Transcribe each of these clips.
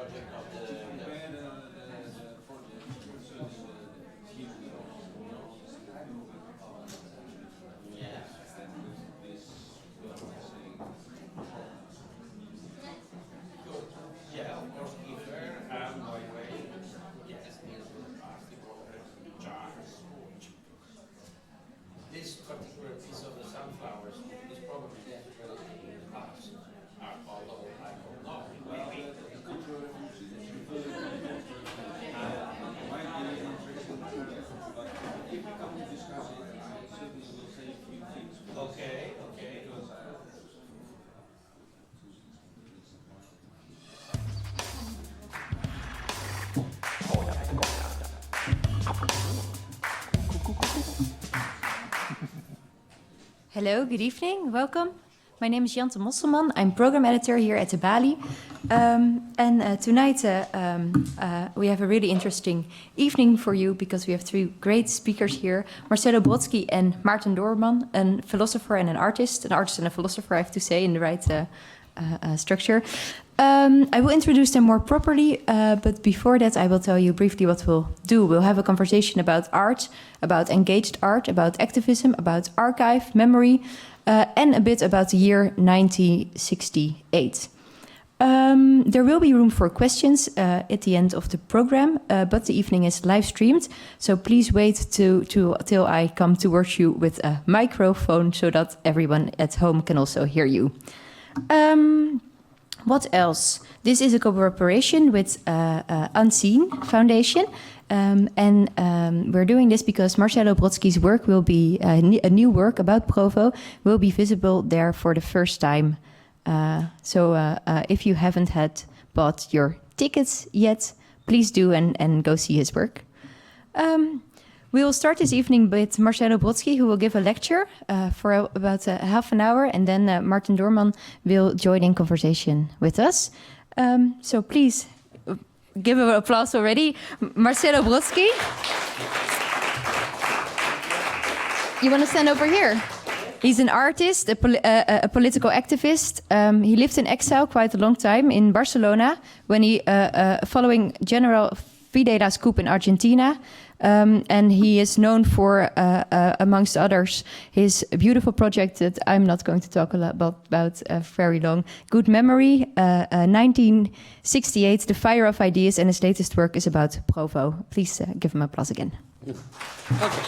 project of the yeah, of course, Kiefer, and by the way, yes, this particular piece of the sunflowers is probably relatively in the past, although I don't know. Well, okay, okay. Hello, good evening, welcome. My name is Jante Mosselman. I'm program editor here at De Balie. Tonight we have a really interesting evening for you because we have three great speakers here. Marcelo Brodsky and Maarten Doorman, a philosopher and an artist and a philosopher, I have to say, in the right structure. I will introduce them more properly, but before that I will tell you briefly what we'll do. We'll have a conversation about art, about engaged art, about activism, about archive, memory, and a bit about the year 1968. There will be room for questions at the end of the program, but the evening is live streamed, so please wait till I come towards you with a microphone so that everyone at home can also hear you. What else? This is a cooperation with Unseen Foundation, we're doing this because Marcelo Brodsky's work will be, a new work about Provo, will be visible there for the first time. If you haven't bought your tickets yet, please do and go see his work. We will start this evening with Marcelo Brodsky, who will give a lecture for about half an hour, and then Maarten Doorman will join in conversation with us. So please give him an applause already. Marcelo Brodsky. You want to stand over here? He's an artist, a political activist. He lived in exile quite a long time in Barcelona when he, following General Videla's coup in Argentina. And he is known for, amongst others, his beautiful project that I'm not going to talk about very long. Good Memory, 1968, The Fire of Ideas, and his latest work is about Provo. Please give him applause again. Okay.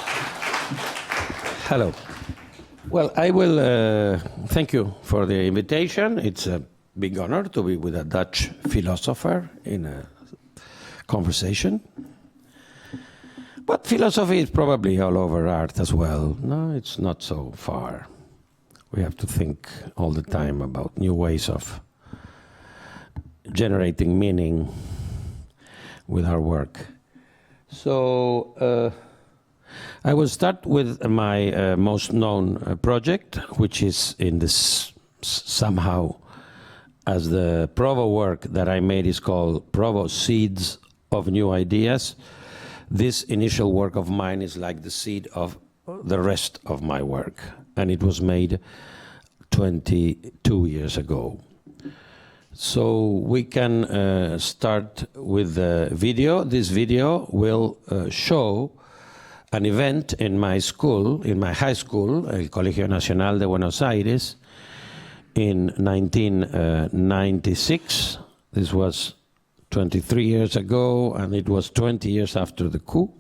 Hello. Well, I will thank you for the invitation. It's a big honor to be with a Dutch philosopher in a conversation. But philosophy is probably all over art as well. No, it's not so far. We have to think all the time about new ways of generating meaning with our work. So I will start with my most known project, which is in this somehow, as the Provo work that I made is called Provo Seeds of New Ideas. This initial work of mine is like the seed of the rest of my work, and it was made 22 years ago. So we can start with the video. This video will show an event in my school, in my high school, el Colegio Nacional de Buenos Aires, in 1996. This was 23 years ago, and it was 20 years after the coup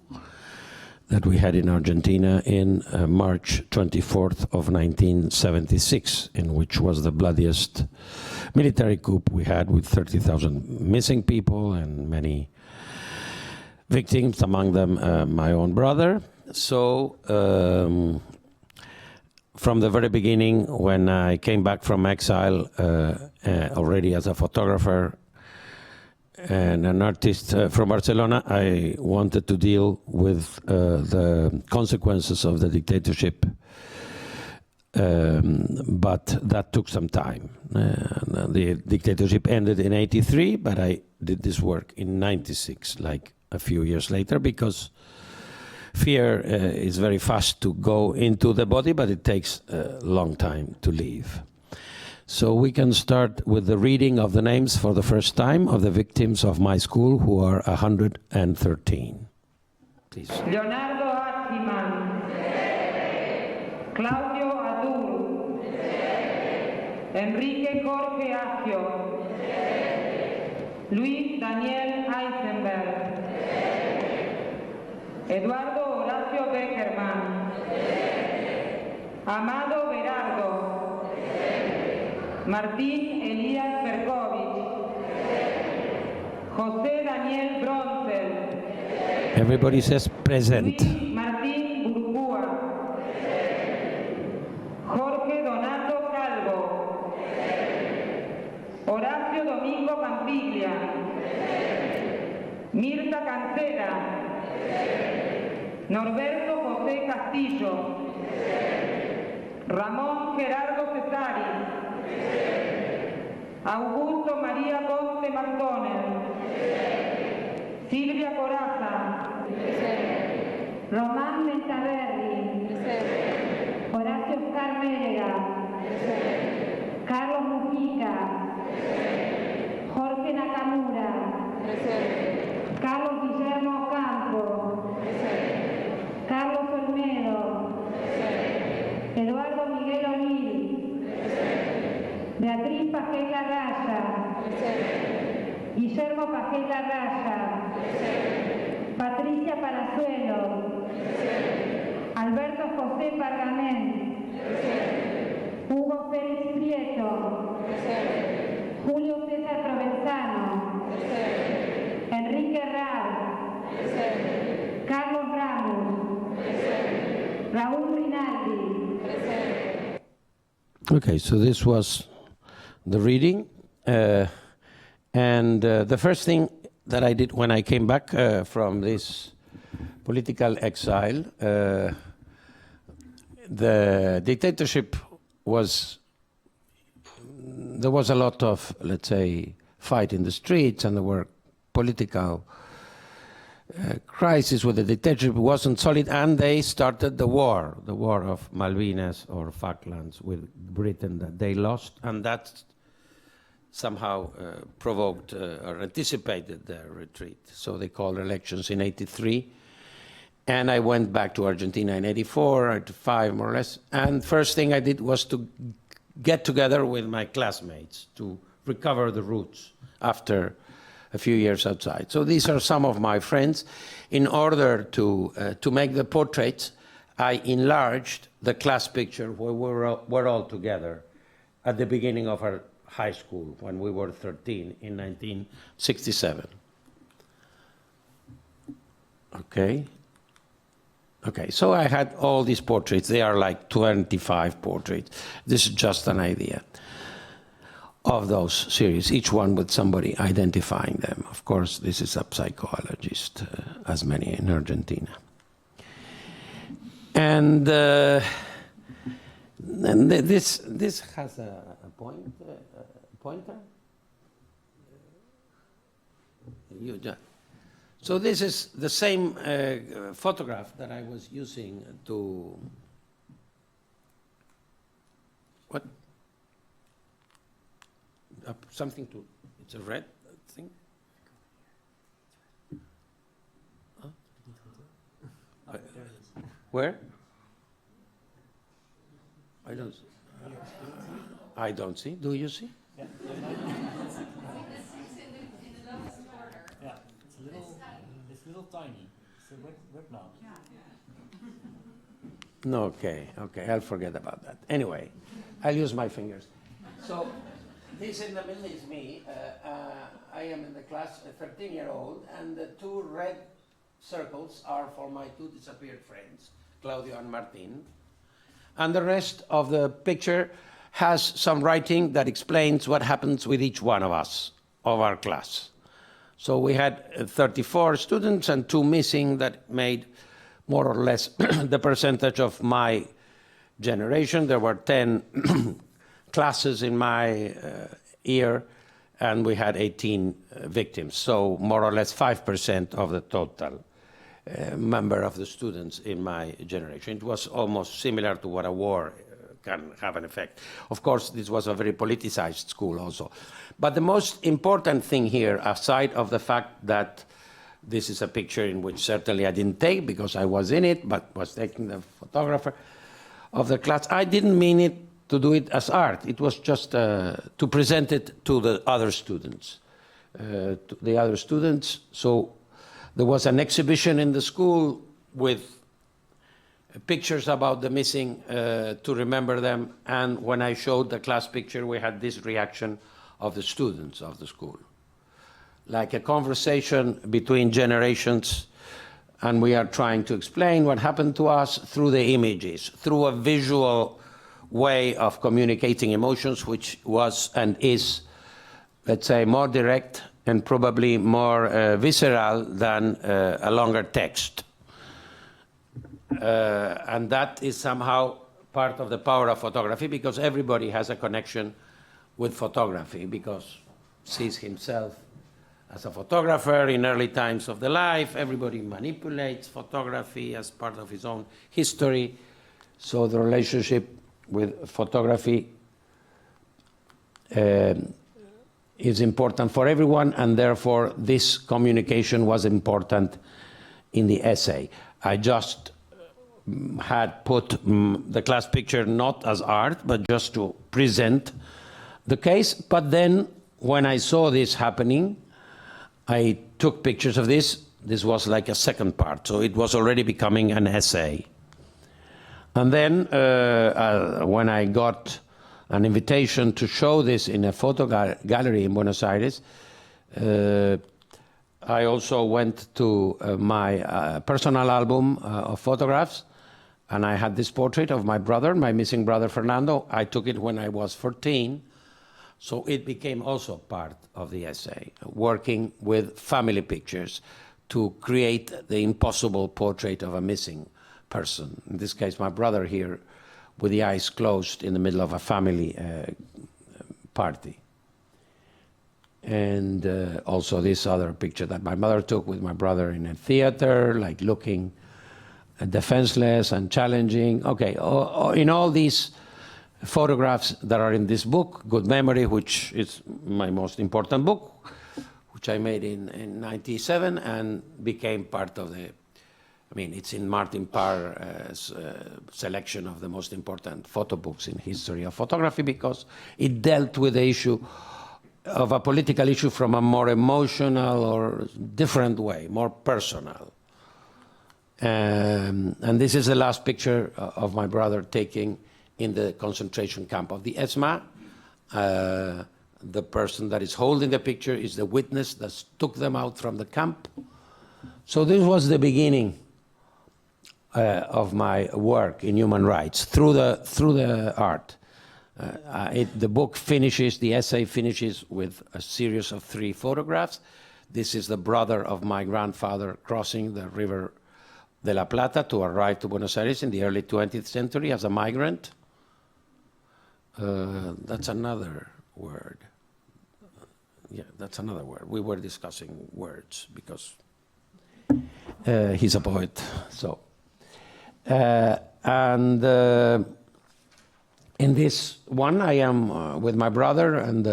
that we had in Argentina in March 24th of 1976, in which was the bloodiest military coup we had, with 30,000 missing people and many victims, among them my own brother. So from the very beginning, when I came back from exile, already as a photographer and an artist from Barcelona, I wanted to deal with the consequences of the dictatorship, but that took some time. The dictatorship ended in '83, but I did this work in '96, like a few years later, because fear is very fast to go into the body, but it takes a long time to leave. So we can start with the reading of the names for the first time of the victims of my school, who are 113. Please. Leonardo Achiman, Claudio Adul, Enrique Jorge Agio, Luis Daniel Eisenberg, Eduardo Horacio Beckerman, Amado Berardo, Martín Elías Berkovich, José Daniel Bronzel, Everybody says present. Luis Martín Burgúa, Jorge Donato Calvo, Horacio Domingo Campiglia, Mirta Cancela, Norberto José Castillo, Ramón Gerardo Cesari, Augusto María Ponce McDonald, Silvia Coraza, Román Mentaverri, Horacio Oscar Mérega, Carlos Mujica, Jorge Nakamura, Carlos Guillermo Campo, Carlos Olmedo, Eduardo Miguel O'Neill, Beatriz Pajel Larraya, Guillermo Pajel Larraya, Patricia Palazuelo, Alberto José Pargamén, Hugo Félix Prieto, Julio César Provenzano, Enrique Rao, Carlos Ramos, Raúl Rinaldi. Okay, so this was the reading. And the first thing that I did when I came back from this political exile, the dictatorship there was a lot of, let's say, fight in the streets, and there were political crisis with the dictatorship. It wasn't solid, and they started the war of Malvinas or Falklands with Britain that they lost, and that somehow provoked or anticipated their retreat. So they called elections in '83. And I went back to Argentina in '84, '85 more or less. And first thing I did was to get together with my classmates to recover the roots after a few years outside. So these are some of my friends. In order to make the portraits, I enlarged the class picture where we're all together at the beginning of our high school when we were 13 in 1967. Okay, so I had all these portraits. They are like 25 portraits. This is just an idea of those series, each one with somebody identifying them. Of course, this is a psychologist, as many in Argentina. And this has a pointer. So this is the same photograph that I was using to something to. It's a red thing. Huh? Where? I don't see. Do you see? Yeah. Yeah, it's little tiny. It's a web now. No, okay, I'll forget about that. Anyway, I'll use my fingers. So this in the middle is me. I am in the class, a 13-year-old, and the two red circles are for my two disappeared friends, Claudio and Martin. And the rest of the picture has some writing that explains what happens with each one of us, of our class. So we had 34 students and 2 missing that made more or less the percentage of my generation. There were 10 classes in my year, and we had 18 victims. So more or less 5% of the total member of the students in my generation. It was almost similar to what a war can have an effect. Of course, this was a very politicized school also. But the most important thing here, aside of the fact that this is a picture in which certainly I didn't take because I was in it, but was taking the photographer of the class, I didn't mean it to do it as art. It was just to present it to the other students. So there was an exhibition in the school with pictures about the missing to remember them. And when I showed the class picture, we had this reaction of the students of the school. Like a conversation between generations, and we are trying to explain what happened to us through the images, through a visual way of communicating emotions, which was and is, let's say, more direct and probably more visceral than a longer text. And that is somehow part of the power of photography, because everybody has a connection with photography, because sees himself as a photographer in early times of the life. Everybody manipulates photography as part of his own history. So the relationship with photography is important for everyone, and therefore this communication was important in the essay. I just had put the class picture not as art, but just to present the case. But then when I saw this happening, I took pictures of this. This was like a second part, so it was already becoming an essay. And then when I got an invitation to show this in a photo gallery in Buenos Aires, I also went to my personal album of photographs, and I had this portrait of my brother, my missing brother Fernando. I took it when I was 14. So it became also part of the essay, working with family pictures to create the impossible portrait of a missing person. In this case, my brother here with the eyes closed in the middle of a family party. And also this other picture that my mother took with my brother in a theater, like looking defenseless and challenging. Okay, in all these photographs that are in this book, Good Memory, which is my most important book, which I made in 97 and became part of the, it's in Martin Parr's selection of the most important photo books in history of photography, because it dealt with the issue of a political issue from a more emotional or different way, more personal. And this is the last picture of my brother taking in the concentration camp of the ESMA. The person that is holding the picture is the witness that took them out from the camp. So this was the beginning of my work in human rights through the art. The book finishes, the essay finishes with a series of 3 photographs. This is the brother of my grandfather crossing the river de la Plata to arrive to Buenos Aires in the early 20th century as a migrant. That's another word. Yeah, that's another word. We were discussing words because he's a poet. So, and in this one, I am with my brother and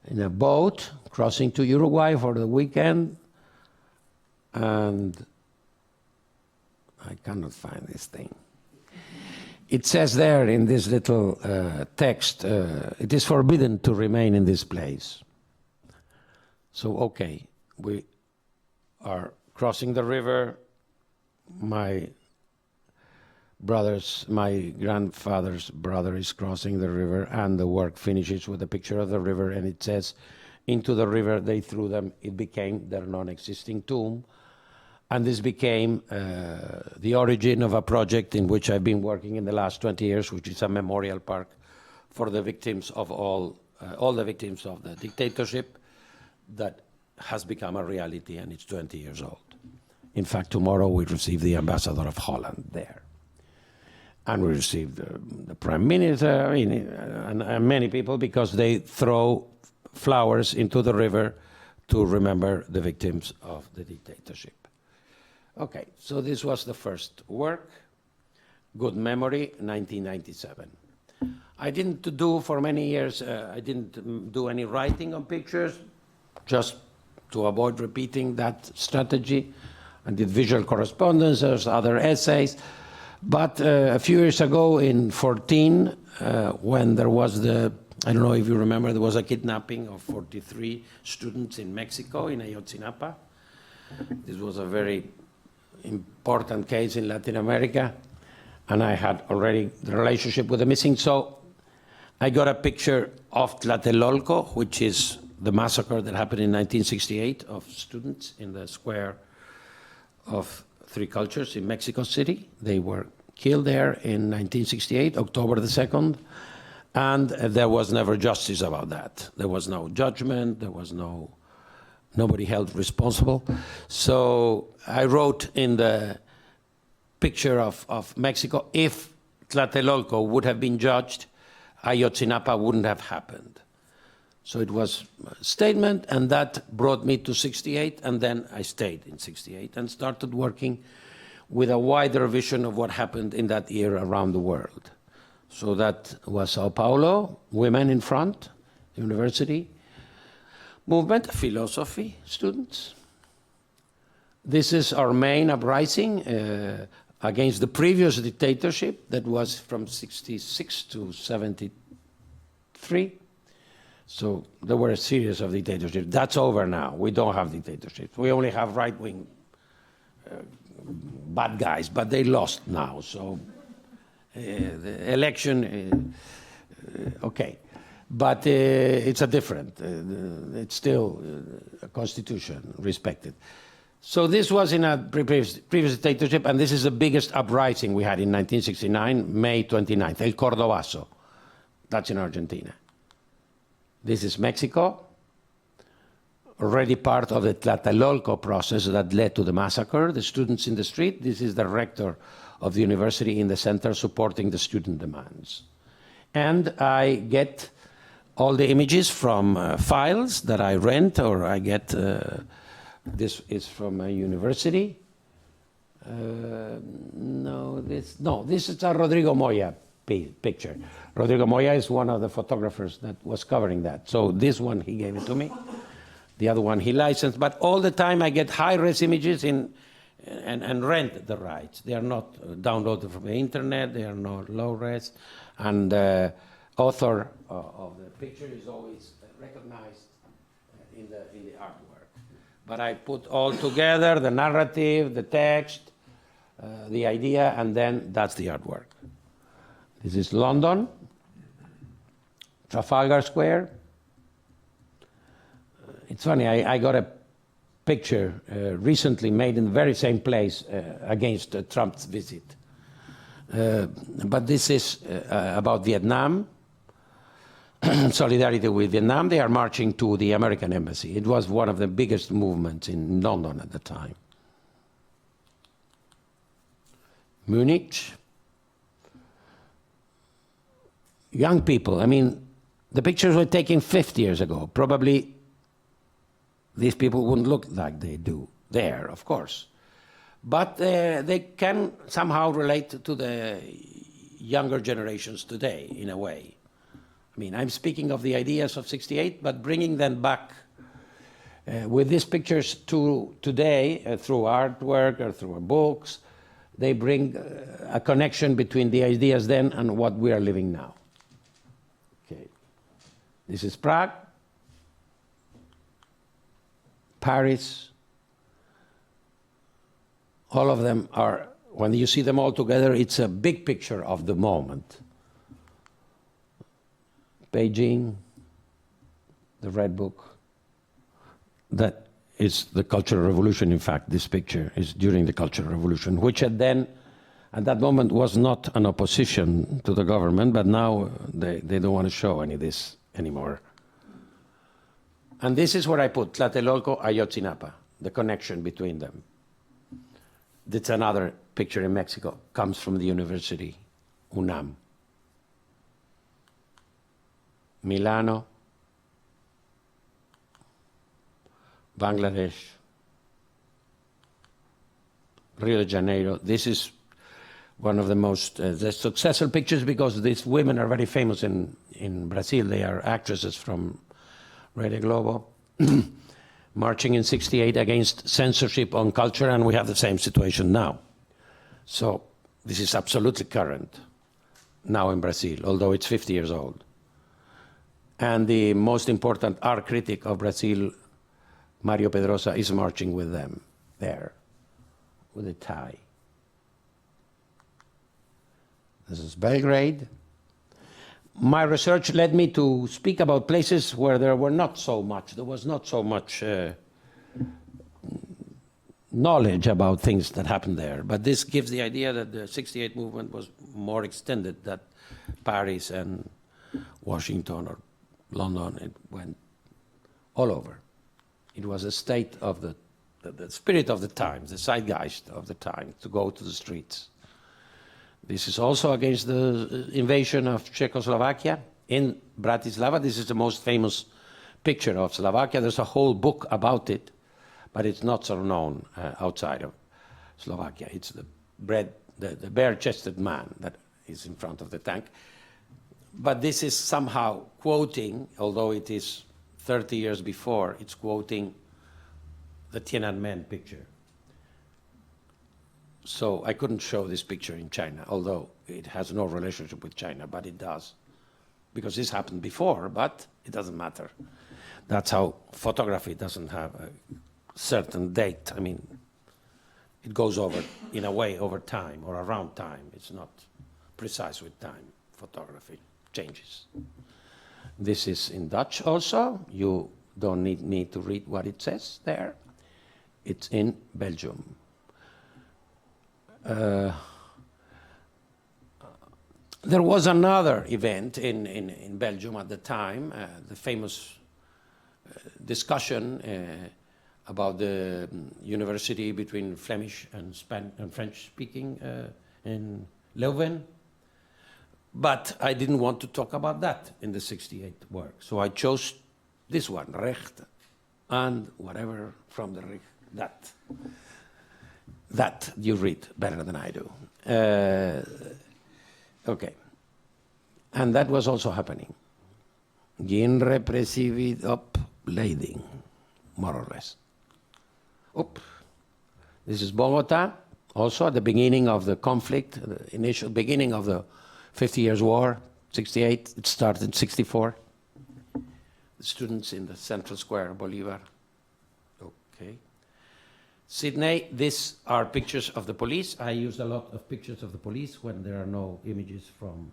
in a boat crossing to Uruguay for the weekend, and I cannot find this thing. It says there in this little text, it is forbidden to remain in this place. So, okay, we are crossing the river. My grandfather's brother is crossing the river, and the work finishes with a picture of the river, and it says, into the river they threw them. It became their non-existing tomb. And this became the origin of a project in which I've been working in the last 20 years, which is a memorial park for the victims of all the victims of the dictatorship that has become a reality, and it's 20 years old. In fact, tomorrow we receive the ambassador of Holland there. And we received the prime minister, and many people, because they throw flowers into the river to remember the victims of the dictatorship. Okay, so this was the first work, Good Memory, 1997. I didn't do for many years, I didn't do any writing on pictures, just to avoid repeating that strategy. I did visual correspondences, other essays. But a few years ago in 14, when there was I don't know if you remember, there was a kidnapping of 43 students in Mexico, in Ayotzinapa. This was a very important case in Latin America, and I had already the relationship with the missing. So I got a picture of Tlatelolco, which is the massacre that happened in 1968 of students in the square of Three Cultures in Mexico City. They were killed there in 1968, October the 2nd, and there was never justice about that. There was no judgment, there was nobody held responsible. So I wrote in the picture of Mexico, if Tlatelolco would have been judged, Ayotzinapa wouldn't have happened. So it was a statement, and that brought me to 68, and then I stayed in 68 and started working with a wider vision of what happened in that year around the world. So that was Sao Paulo, women in front, university, movement, philosophy students. This is our main uprising against the previous dictatorship that was from 66 to 73. So there were a series of dictatorships. That's over now. We don't have dictatorships. We only have right-wing bad guys, but they lost now. So the election, okay. But it's a different, it's still a constitution respected. So this was in a previous dictatorship, and this is the biggest uprising we had in 1969, May 29th, El Cordobazo. That's in Argentina. This is Mexico, already part of the Tlatelolco process that led to the massacre, the students in the street. This is the rector of the university in the center supporting the student demands. And I get all the images from files that I rent, or I get, this is from a university. This is a Rodrigo Moya picture. Rodrigo Moya is one of the photographers that was covering that. So this one, he gave it to me. The other one he licensed. But all the time I get high-res images and rent the rights. They are not downloaded from the internet. They are not low-res. And the author of the picture is always recognized in the artwork. But I put all together, the narrative, the text, the idea, and then that's the artwork. This is London, Trafalgar Square. It's funny, I got a picture recently made in the very same place against Trump's visit. But this is about Vietnam, solidarity with Vietnam. They are marching to the American embassy. It was one of the biggest movements in London at the time. Munich. Young people, I mean, the pictures were taken 50 years ago. Probably these people wouldn't look like they do there, of course. But they can somehow relate to the younger generations today, in a way. I mean, I'm speaking of the ideas of 68, but bringing them back with these pictures to today, through artwork or through books, they bring a connection between the ideas then and what we are living now. Okay. This is Prague, Paris. All of them are, when you see them all together, it's a big picture of the moment. Beijing, the Red Book. That is the Cultural Revolution, in fact. This picture is during the Cultural Revolution, which had then, at that moment, was not an opposition to the government, but now they don't want to show any of this anymore. And this is where I put Tlatelolco, Ayotzinapa, the connection between them. That's another picture in Mexico, comes from the university, UNAM. Milano, Bangladesh, Rio de Janeiro. This is one of the most the successful pictures, because these women are very famous in Brazil. They are actresses from Rede Globo, marching in '68 against censorship on culture, and we have the same situation now. So this is absolutely current now in Brazil, although it's 50 years old. And the most important art critic of Brazil, Mario Pedrosa, is marching with them there, with a tie. This is Belgrade. My research led me to speak about places where there was not so much knowledge about things that happened there. But this gives the idea that the '68 movement was more extended than Paris and Washington or London. It went all over. It was a state of the spirit of the times, the zeitgeist of the time, to go to the streets. This is also against the invasion of Czechoslovakia in Bratislava. This is the most famous picture of Slovakia. There's a whole book about it, but it's not so known outside of Slovakia. It's the bare-chested man that is in front of the tank. But this is somehow quoting, although it is 30 years before, it's quoting the Tiananmen picture. So I couldn't show this picture in China, although it has no relationship with China, but it does. Because this happened before, but it doesn't matter. That's how photography doesn't have a certain date. I mean, it goes over, in a way, over time or around time. It's not precise with time. Photography changes. This is in Dutch also. You don't need me to read what it says there. It's in Belgium. There was another event in Belgium at the time, the famous discussion about the university between Flemish and French-speaking in Leuven. But I didn't want to talk about that in the '68 work, so I chose this one, Recht and whatever from the Recht, that you read better than I do. Okay. And that was also happening. Geen repressieve opleiding, more or less. This is Bogota, also at the beginning of the conflict, the initial beginning of the 50 Years' War, '68. It started in '64. The students in the central square, Bolivar. Okay. Sydney, these are pictures of the police. I use a lot of pictures of the police when there are no images from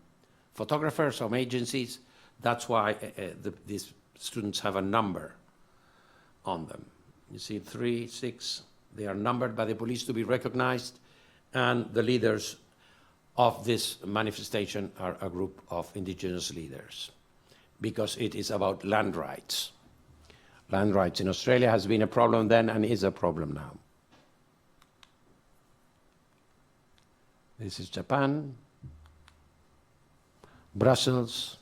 photographers, from agencies. That's why these students have a number on them. You see 3, 6, they are numbered by the police to be recognized, and the leaders of this manifestation are a group of indigenous leaders, because it is about land rights. Land rights in Australia has been a problem then and is a problem now. This is Japan, Brussels,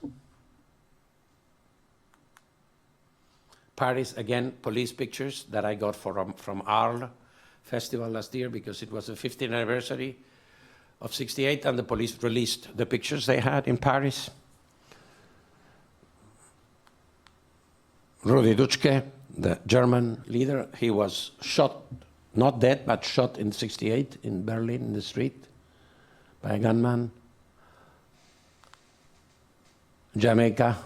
Paris, again, police pictures that I got from Arles Festival last year, because it was the 15th anniversary of '68, and the police released the pictures they had in Paris. Rudi Dutschke, the German leader, he was shot, not dead, but shot in '68 in Berlin in the street by a gunman. Jamaica,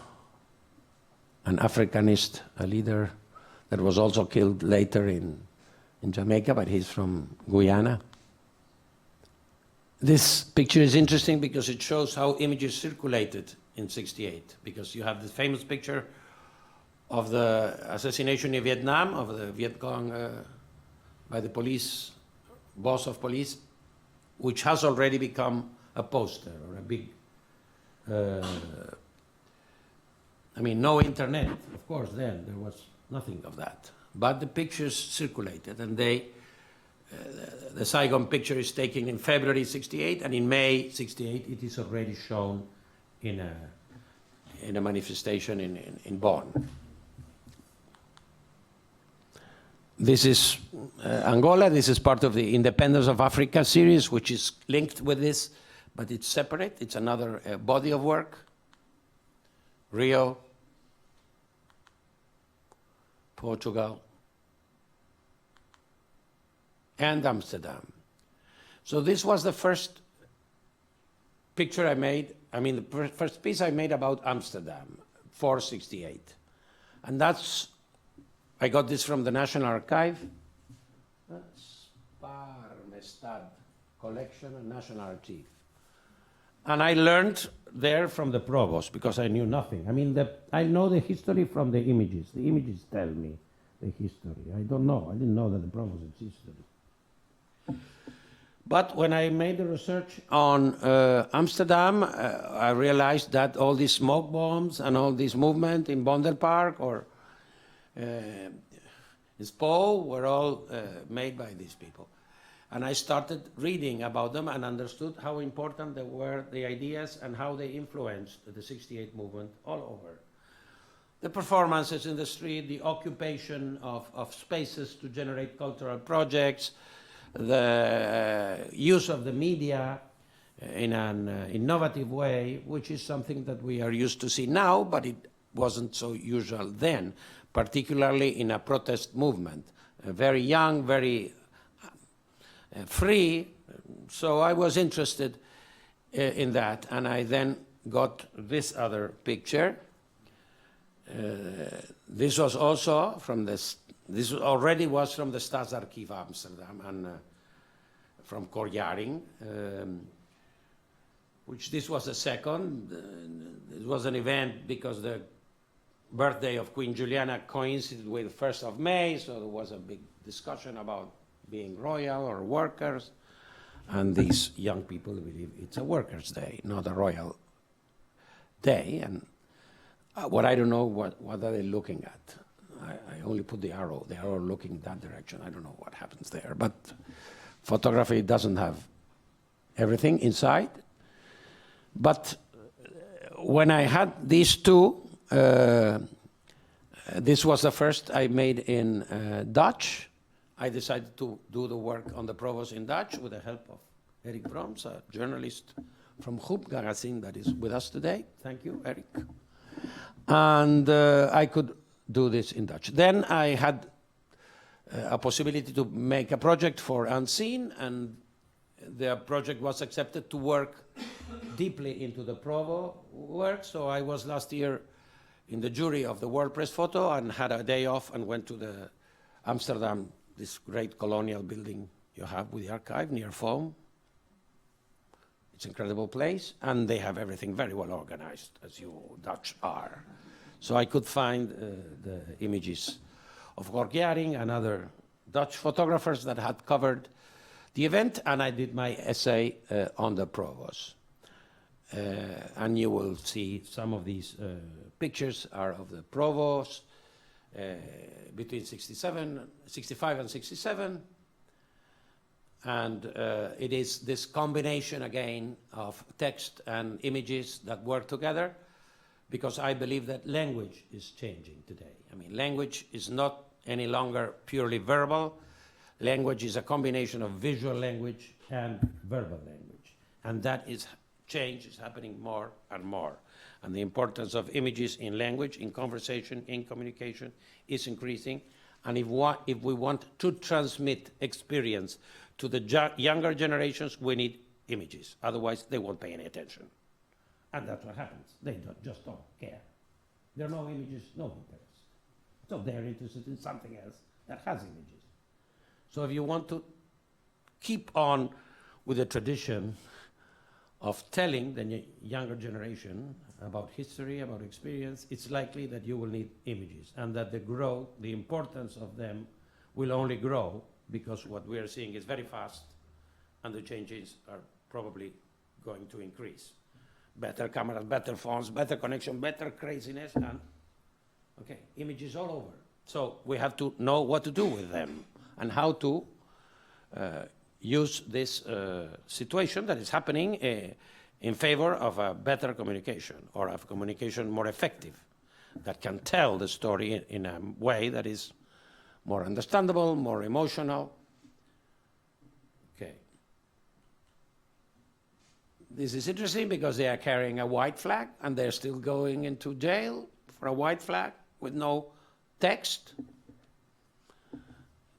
an Africanist, a leader that was also killed later in Jamaica, but he's from Guyana. This picture is interesting because it shows how images circulated in '68, because you have the famous picture of the assassination in Vietnam of the Viet Cong by the police, boss of police, which has already become a poster or a big, I mean, no internet, of course, then there was nothing of that. But the pictures circulated, and the Saigon picture is taken in February '68, and in May '68 it is already shown in a manifestation in Bonn. This is Angola. This is part of the Independence of Africa series, which is linked with this, but it's separate. It's another body of work. Rio, Portugal, and Amsterdam. So this was the first picture I made. I mean, the first piece I made about Amsterdam, 468. And I got this from the National Archive. Sparmestad Collection and National Archive. And I learned there from the provost because I knew nothing. I mean, I know the history from the images. The images tell me the history. I don't know. I didn't know that the provost existed. But when I made the research on Amsterdam, I realized that all these smoke bombs and all this movement in Vondelpark or Spo were all made by these people. And I started reading about them and understood how important they were, the ideas, and how they influenced the 68 movement all over. The performances in the street, the occupation of spaces to generate cultural projects, the use of the media in an innovative way, which is something that we are used to see now, but it wasn't so usual then, particularly in a protest movement. Very young, very free, so I was interested in that, and I then got this other picture. This was also from this already was from the Staatsarchief Amsterdam and from Korjaring, which this was the second. It was an event because the birthday of Queen Juliana coincided with 1st of May, so there was a big discussion about being royal or workers, and these young people believe it's a workers' day, not a royal day. And what I don't know, what are they looking at? I only put the arrow. They are all looking that direction. I don't know what happens there. But photography doesn't have everything inside. But when I had these two, this was the first I made in Dutch. I decided to do the work on the provost in Dutch with the help of Eric Broms, a journalist from Groep Magazine that is with us today. Thank you, Eric. And I could do this in Dutch. Then I had a possibility to make a project for Unseen, and the project was accepted to work deeply into the Provo work. So I was last year in the jury of the World Press Photo and had a day off and went to the Amsterdam, this great colonial building you have with the archive near Foam. It's an incredible place, and they have everything very well organized, as you Dutch are. So I could find the images of Korjaring and other Dutch photographers that had covered the event, and I did my essay on the provost. And you will see some of these pictures are of the provost between 65 and 67. And it is this combination again of text and images that work together, because I believe that language is changing today. I mean, language is not any longer purely verbal. Language is a combination of visual language and verbal language. And that change is happening more and more. And the importance of images in language, in conversation, in communication is increasing. And if we want to transmit experience to the younger generations, we need images. Otherwise, they won't pay any attention. And that's what happens. They just don't care. There are no images, no one cares. So they're interested in something else that has images. So if you want to keep on with the tradition of telling the younger generation about history, about experience, it's likely that you will need images, and that the importance of them will only grow, because what we are seeing is very fast, and the changes are probably going to increase. Better cameras, better phones, better connection, better craziness, and okay, images all over. So we have to know what to do with them and how to use this situation that is happening in favor of a better communication, or of communication more effective, that can tell the story in a way that is more understandable, more emotional. Okay. This is interesting because they are carrying a white flag and they're still going into jail for a white flag with no text.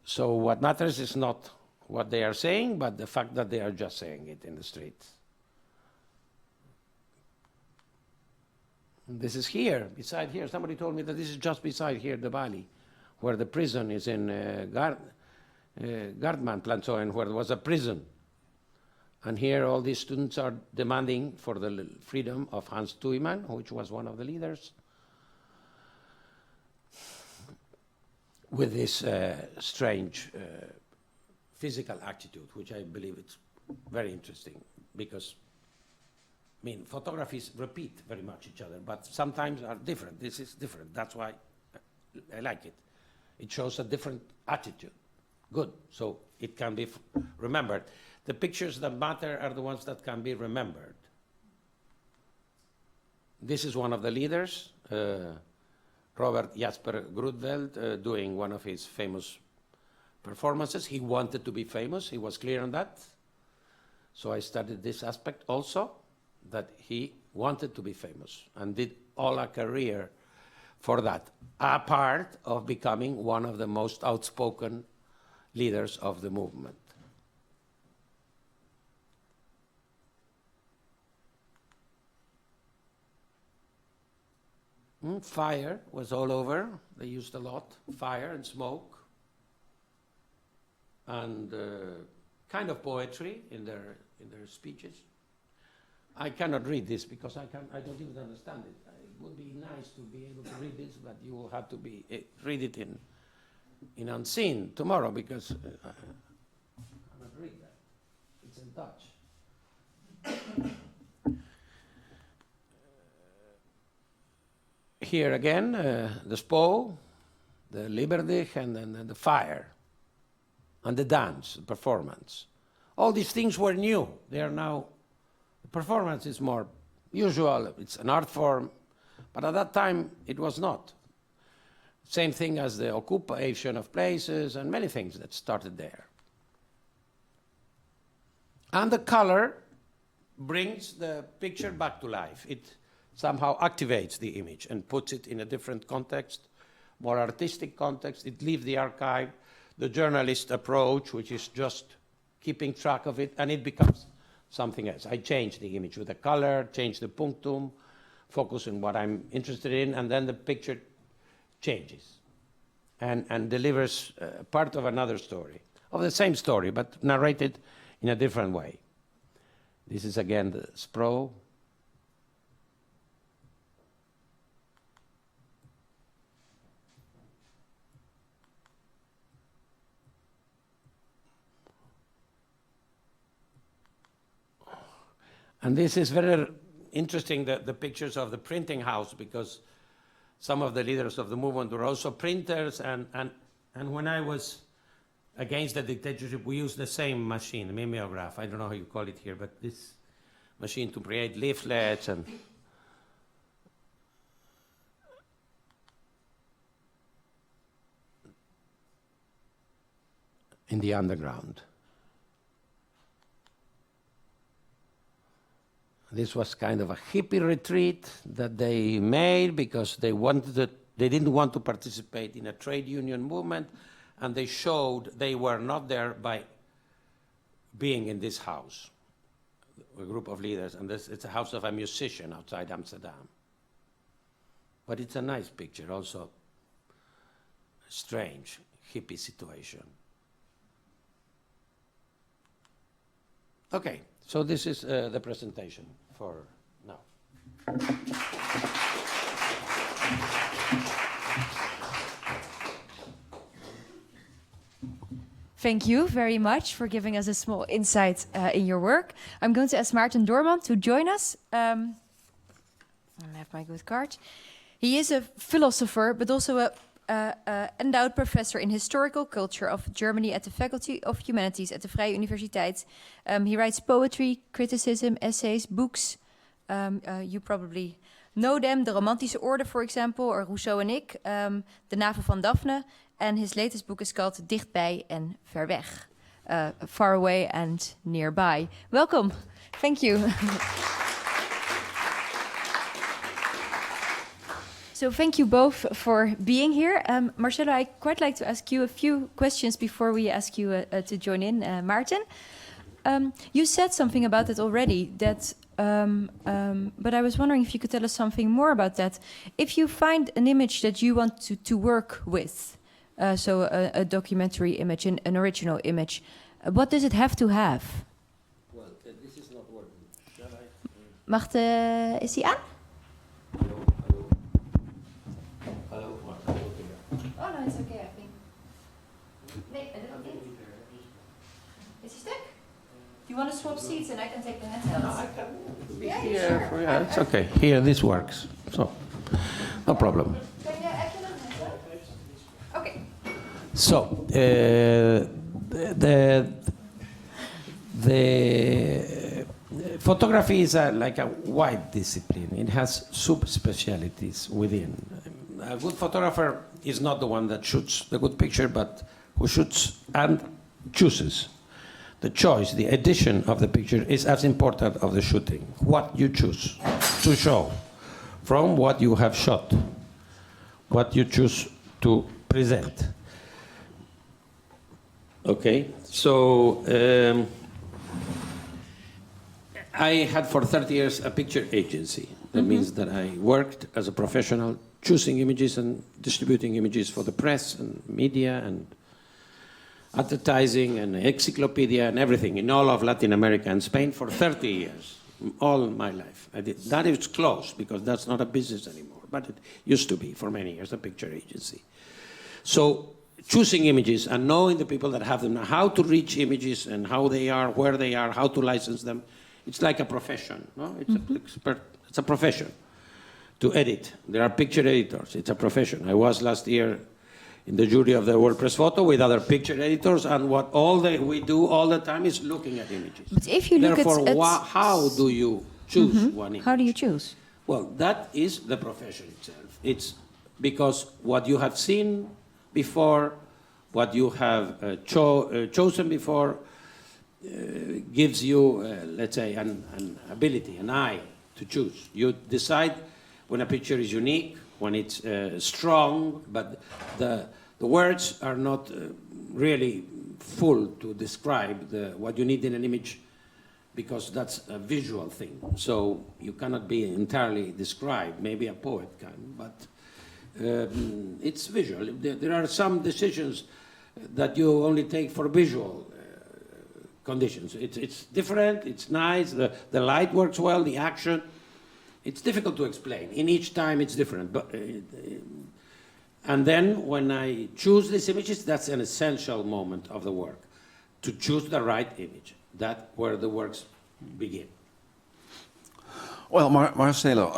So what matters is not what they are saying, but the fact that they are just saying it in the streets. This is here, beside here. Somebody told me that this is just beside here, De Balie, where the prison is in Gardman Planzoen, where there was a prison. And here all these students are demanding for the freedom of Hans Tuijman, which was one of the leaders, with this strange physical attitude, which I believe is very interesting, because I mean, photographies repeat very much each other, but sometimes are different. This is different. That's why I like it. It shows a different attitude. Good. So it can be remembered. The pictures that matter are the ones that can be remembered. This is one of the leaders, Robert Jasper Grudveld, doing one of his famous performances. He wanted to be famous. He was clear on that. So I studied this aspect also, that he wanted to be famous and did all a career for that, a part of becoming one of the most outspoken leaders of the movement. Fire was all over. They used a lot, fire and smoke, and kind of poetry in their speeches. I cannot read this because I don't even understand it. It would be nice to be able to read this, but you will have to read it in unseen tomorrow, because I cannot read that. It's in Dutch. Here again, the Spo, the Liberdig, and then the fire, and the dance, the performance. All these things were new. They are now, the performance is more usual, it's an art form, but at that time it was not. Same thing as the occupation of places and many things that started there. And the color brings the picture back to life. It somehow activates the image and puts it in a different context, more artistic context. It leaves the archive, the journalist approach, which is just keeping track of it, and it becomes something else. I change the image with the color, change the punctum, focus on what I'm interested in, and then the picture changes and delivers part of another story, of the same story, but narrated in a different way. This is again the Spro. And this is very interesting, the pictures of the printing house, because some of the leaders of the movement were also printers, and when I was against the dictatorship, we used the same machine, the mimeograph. I don't know how you call it here, but this machine to create leaflets and in the underground. This was kind of a hippie retreat that they made because they didn't want to participate in a trade union movement, and they showed they were not there by being in this house, a group of leaders, and it's a house of a musician outside Amsterdam. But it's a nice picture, also a strange hippie situation. Okay. So this is the presentation for now. Thank you very much for giving us a small insight in your work. I'm going to ask Maarten Doorman to join us. I have my good card. He is a philosopher, but also a endowed professor in historical culture of Germany at the Faculty of Humanities at the Vrije Universiteit. He writes poetry, criticism, essays, books. You probably know them. De Romantische Orde, for example, or Rousseau en ik. De Navel van Daphne. and his latest book is called Dichtbij en ver weg, far away and nearby. Welcome. Thank you. So thank you both for being here. Marcelo, I'd quite like to ask you a few questions before we ask you to join in. Maarten, you said something about it already, that, but I was wondering if you could tell us something more about that. If you find an image that you want to work with, so a documentary image, an original image, what does it have to have? Well, this is not working. Shall I? Mag is die aan? Hello. Oh no, it's okay, I think. Nee, a little bit. Is he stuck? Do you want to swap seats and I can take the handheld? No, I can be Yeah, here. sure. Yeah, it's okay. Here, this works. So, no problem. Can you actually handheld? Okay. So, the photography is like a wide discipline. It has sub-specialities within. A good photographer is not the one that shoots the good picture, but who shoots and chooses. The choice, the edition of the picture is as important as the shooting. What you choose to show from what you have shot, what you choose to present. Okay, so I had for 30 years a picture agency. That means that I worked as a professional choosing images and distributing images for the press and media and advertising and encyclopedia and everything in all of Latin America and Spain for 30 years, all my life. I did. That is closed because that's not a business anymore, but it used to be for many years, a picture agency. So choosing images and knowing the people that have them, how to reach images and how they are, where they are, how to license them, it's like a profession, no? It's a profession to edit. There are picture editors, it's a profession. I was last year in the jury of the World Press Photo with other picture editors, and what we do all the time is looking at images. But if you look Therefore, how do you choose one image? How do you choose? Well, that is the profession itself. It's because what you have seen before, what you have chosen before, gives you, let's say, an ability, an eye to choose. You decide when a picture is unique, when it's strong, but the words are not really full to describe what you need in an image, because that's a visual thing. So you cannot be entirely described. Maybe a poet can, but it's visual. There are some decisions that you only take for visual conditions. It's different, it's nice, the light works well, the action. It's difficult to explain. In each time it's different. But, and then when I choose these images, that's an essential moment of the work. To choose the right image. That's where the works begin. Well, Marcelo,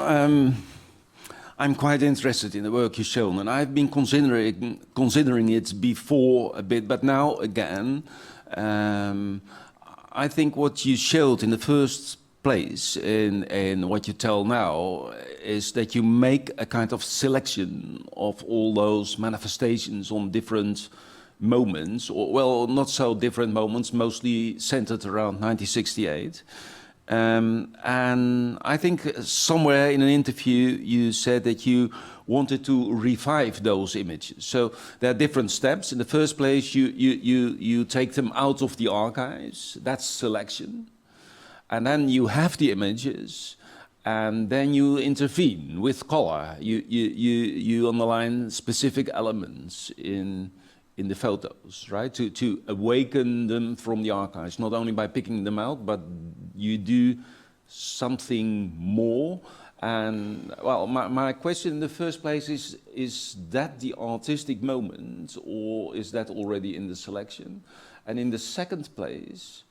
I'm quite interested in the work you've shown, and I've been considering it before a bit, but now again, I think what you showed in the first place in what you tell now is that you make a kind of selection of all those manifestations on different moments, or well, not so different moments, mostly centered around 1968. And I think somewhere in an interview you said that you wanted to revive those images. So there are different steps. In the first place, you take them out of the archives. That's selection. And then you have the images, and then you intervene with color. You underline specific elements in the photos, right? To awaken them from the archives, not only by picking them out, but you do something more. And well, my question in the first place is that the artistic moment, or is that already in the selection? And in the second place,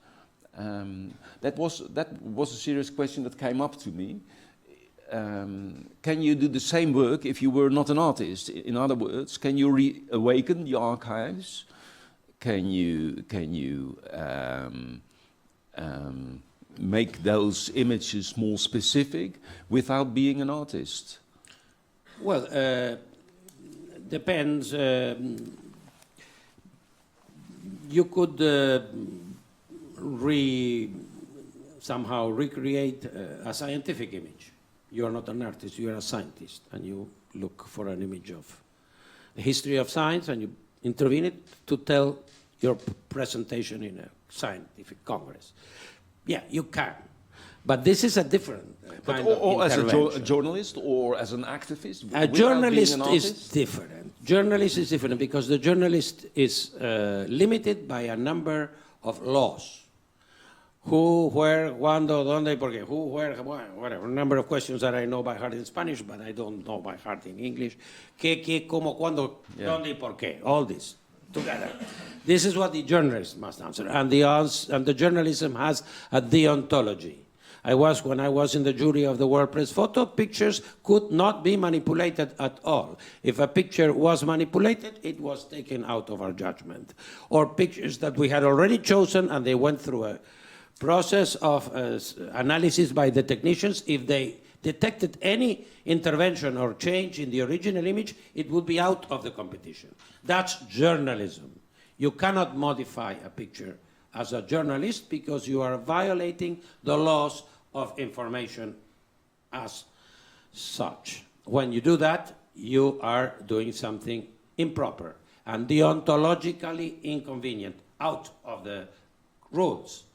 that was a serious question that came up to me. Can you do the same work if you were not an artist? In other words, can you reawaken the archives? Can you make those images more specific without being an artist? Well, depends. you could somehow recreate a scientific image. You are not an artist, you are a scientist, and you look for an image of the history of science, and you intervene it to tell your presentation in a scientific congress. Yeah, you can. But this is a different kind of or as a intervention. journalist or as an activist? A without journalist being an is artist? different. Journalist is different because the journalist is limited by a number of laws. Who, where, cuándo, dónde, por qué. Who, where, whatever. A number of questions that I know by heart in Spanish, but I don't know by heart in English. ¿Qué, qué, cómo, cuándo, dónde, y por qué. All this together. This is what the journalist must answer. And the journalism has a deontology. When I was in the jury of the World Press Photo, pictures could not be manipulated at all. If a picture was manipulated, it was taken out of our judgment. Or pictures that we had already chosen and they went through a process of analysis by the technicians. If they detected any intervention or change in the original image, it would be out of the competition. That's journalism. You cannot modify a picture as a journalist because you are violating the laws of information as such. When you do that, you are doing something improper and deontologically inconvenient, out of the rules.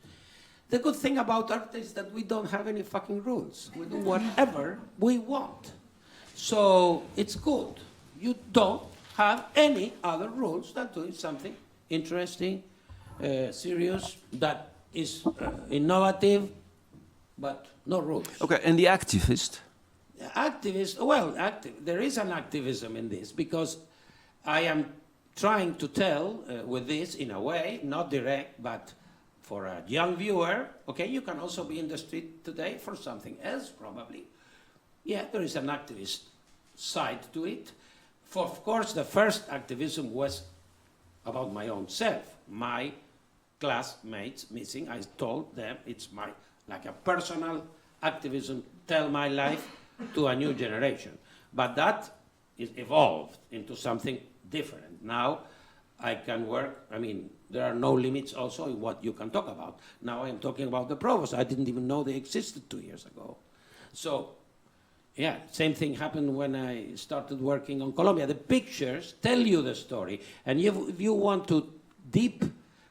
The good thing about art is that we don't have any fucking rules. We do whatever we want. So it's good. You don't have any other rules than doing something interesting, serious, that is innovative, but no rules. Okay, and the activist? Activist, well, there is an activism in this because I am trying to tell with this in a way, not direct, but for a young viewer, okay, you can also be in the street today for something else, probably. Yeah, there is an activist side to it. Of course, the first activism was about my own self. My classmates missing, I told them it's like a personal activism, tell my life to a new generation. But that is evolved into something different. Now I can work, there are no limits also in what you can talk about. Now I'm talking about the Provos. I didn't even know they existed 2 years ago. So, yeah, same thing happened when I started working on Colombia. The pictures tell you the story. And if you want to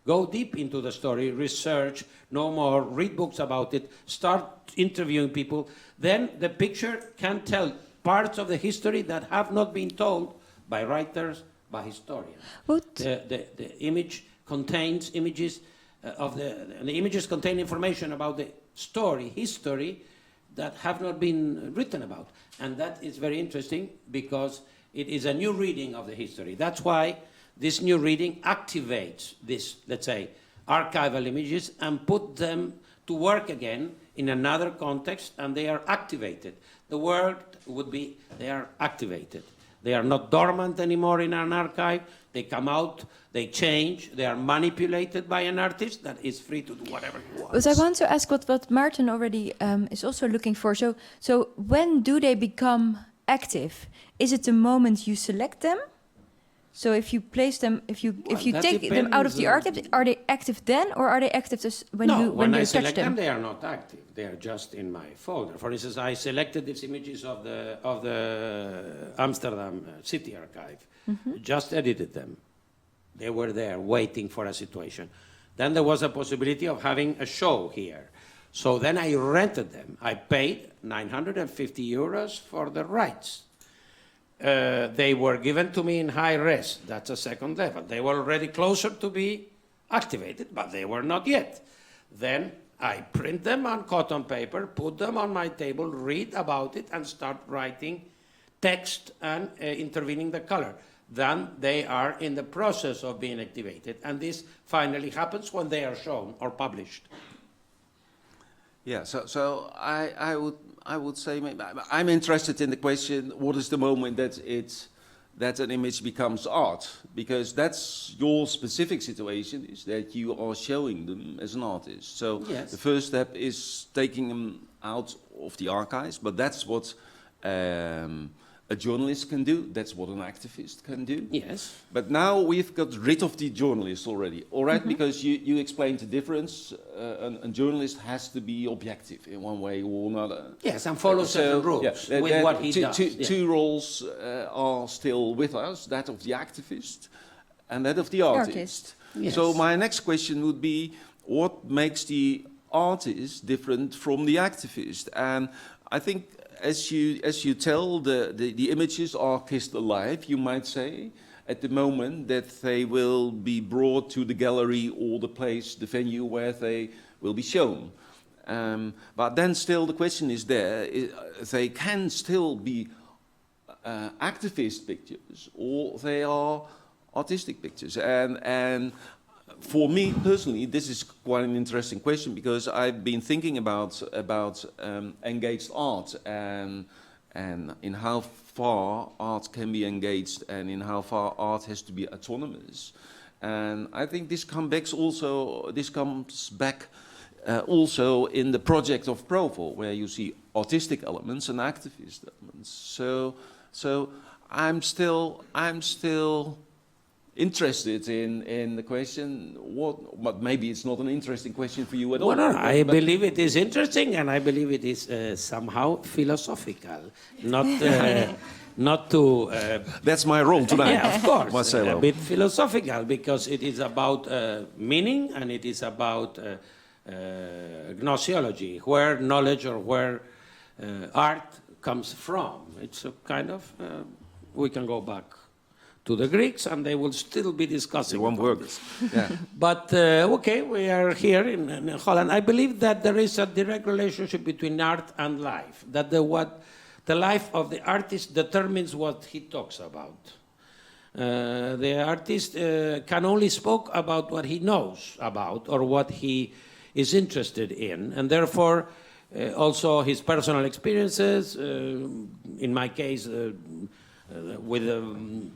go deep into the story, research, know more, read books about it, start interviewing people, then the picture can tell parts of the history that have not been told by writers, by historians. The image contains images the images contain information about the history that have not been written about. And that is very interesting because it is a new reading of the history. That's why this new reading activates this, let's say, archival images and put them to work again in another context, and they are activated. The word would be they are activated. They are not dormant anymore in an archive. They come out, they change, they are manipulated by an artist that is free to do whatever he wants. But I want to ask what Maarten already is also looking for. So when do they become active? Is it the moment you select them? So if you place them, if you take them out of the archive, are they active then, or are they active when I you select touch them? They are not active. They are just in my folder. For instance, I selected these images of the Amsterdam City Archive. Just edited them. They were there waiting for a situation. Then there was a possibility of having a show here. So then I rented them. I paid 950 euros for the rights. They were given to me in high res. That's a second level. They were already closer to be activated, but they were not yet. Then I print them on cotton paper, put them on my table, read about it, and start writing text and intervening the color. Then they are in the process of being activated. And this finally happens when they are shown or published. Yeah, so I would say I'm interested in the question: what is the moment that an image becomes art? Because that's your specific situation, is that you are showing them as an artist. So yes. The first step is taking them out of the archives, but that's what a a journalist can do. That's what an activist can do. Yes. But now we've got rid of the journalist already, all right? Because you explained the difference. A journalist has to be objective in one way or another. Yes, and follow certain rules with what he does. Two roles are still with us, that of the activist and that of the artist. Yes. So my next question would be, what makes the artist different from the activist? And I think as you tell, the images are kissed alive, you might say, at the moment that they will be brought to the gallery or the place, the venue where they will be shown. But then still the question is there, they can still be activist pictures or they are artistic pictures. And for me personally, this is quite an interesting question because I've been thinking about engaged art and in how far art can be engaged and in how far art has to be autonomous. And I think this comes back also in the project of Provo, where you see artistic elements and activist elements. So I'm still interested in the question, but maybe it's not an interesting question for you at all. Well, no, I believe it is interesting, and I believe it is somehow philosophical, not to... That's my role tonight. Yeah, of course, Marcelo. a bit philosophical, because it is about meaning, and it is about gnoseology, where knowledge or where art comes from. It's a kind of... we can go back to the Greeks, and they will still be discussing. It won't work. Yeah. But okay, we are here in Holland. I believe that there is a direct relationship between art and life. That the life of the artist determines what he talks about. The artist can only speak about what he knows about or what he is interested in, and therefore also his personal experiences. In my case. With the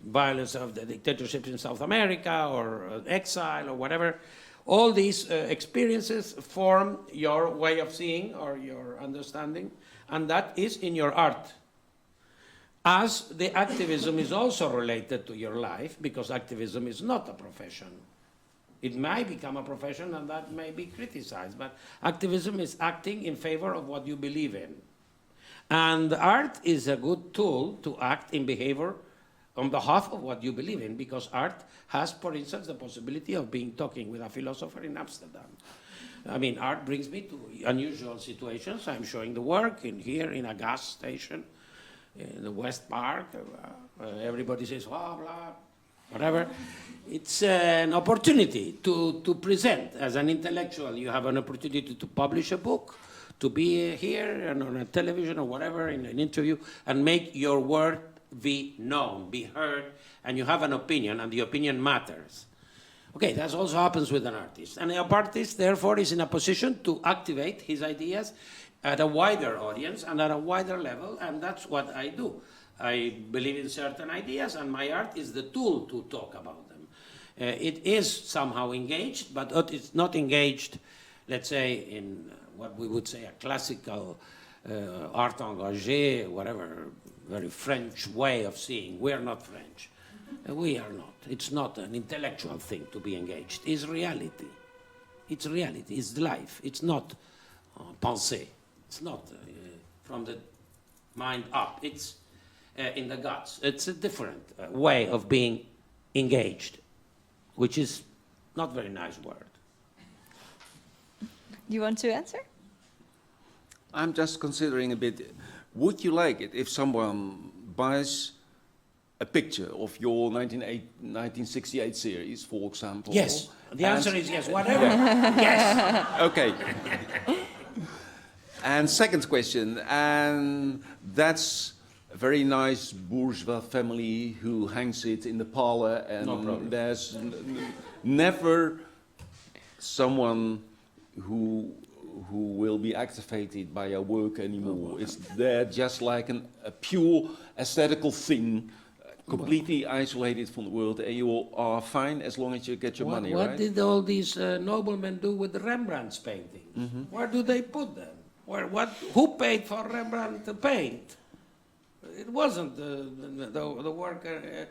violence of the dictatorships in South America or exile or whatever, all these experiences form your way of seeing or your understanding, and that is in your art. As the activism is also related to your life, because activism is not a profession. It might become a profession and that may be criticized, but activism is acting in favor of what you believe in. And art is a good tool to act in behavior on behalf of what you believe in, because art has, for instance, the possibility of talking with a philosopher in Amsterdam. I mean, art brings me to unusual situations. I'm showing the work here in a gas station in the West Park. Everybody says, blah, blah, whatever. It's an opportunity to present as an intellectual. You have an opportunity to publish a book, to be here and on a television or whatever in an interview and make your word be known, be heard, and you have an opinion, and the opinion matters. Okay, that also happens with an artist. And an artist, therefore, is in a position to activate his ideas at a wider audience and at a wider level, and that's what I do. I believe in certain ideas, and my art is the tool to talk about them. It is somehow engaged, but it's not engaged, let's say, in what we would say a classical art engagé, whatever, very French way of seeing. We're not French. We are not. It's not an intellectual thing to be engaged. It's reality. It's reality. It's life. It's not pensée. It's not from the mind up. It's in the guts. It's a different way of being engaged, which is not very nice word. Do you want to answer? I'm just considering a bit, would you like it if someone buys a picture of your 1968 series, for example? Yes. The answer is yes, whatever. Yes. Okay. And second question, and that's a very nice bourgeois family who hangs it in the parlor, and no problem. There's never someone who will be activated by your work anymore. It's there just like a pure aesthetical thing, completely isolated from the world, and you are fine as long as you get your money, right? What did all these noblemen do with Rembrandt's paintings? Mm-hmm. Where do they put them? Who paid for Rembrandt to paint? it wasn't the worker.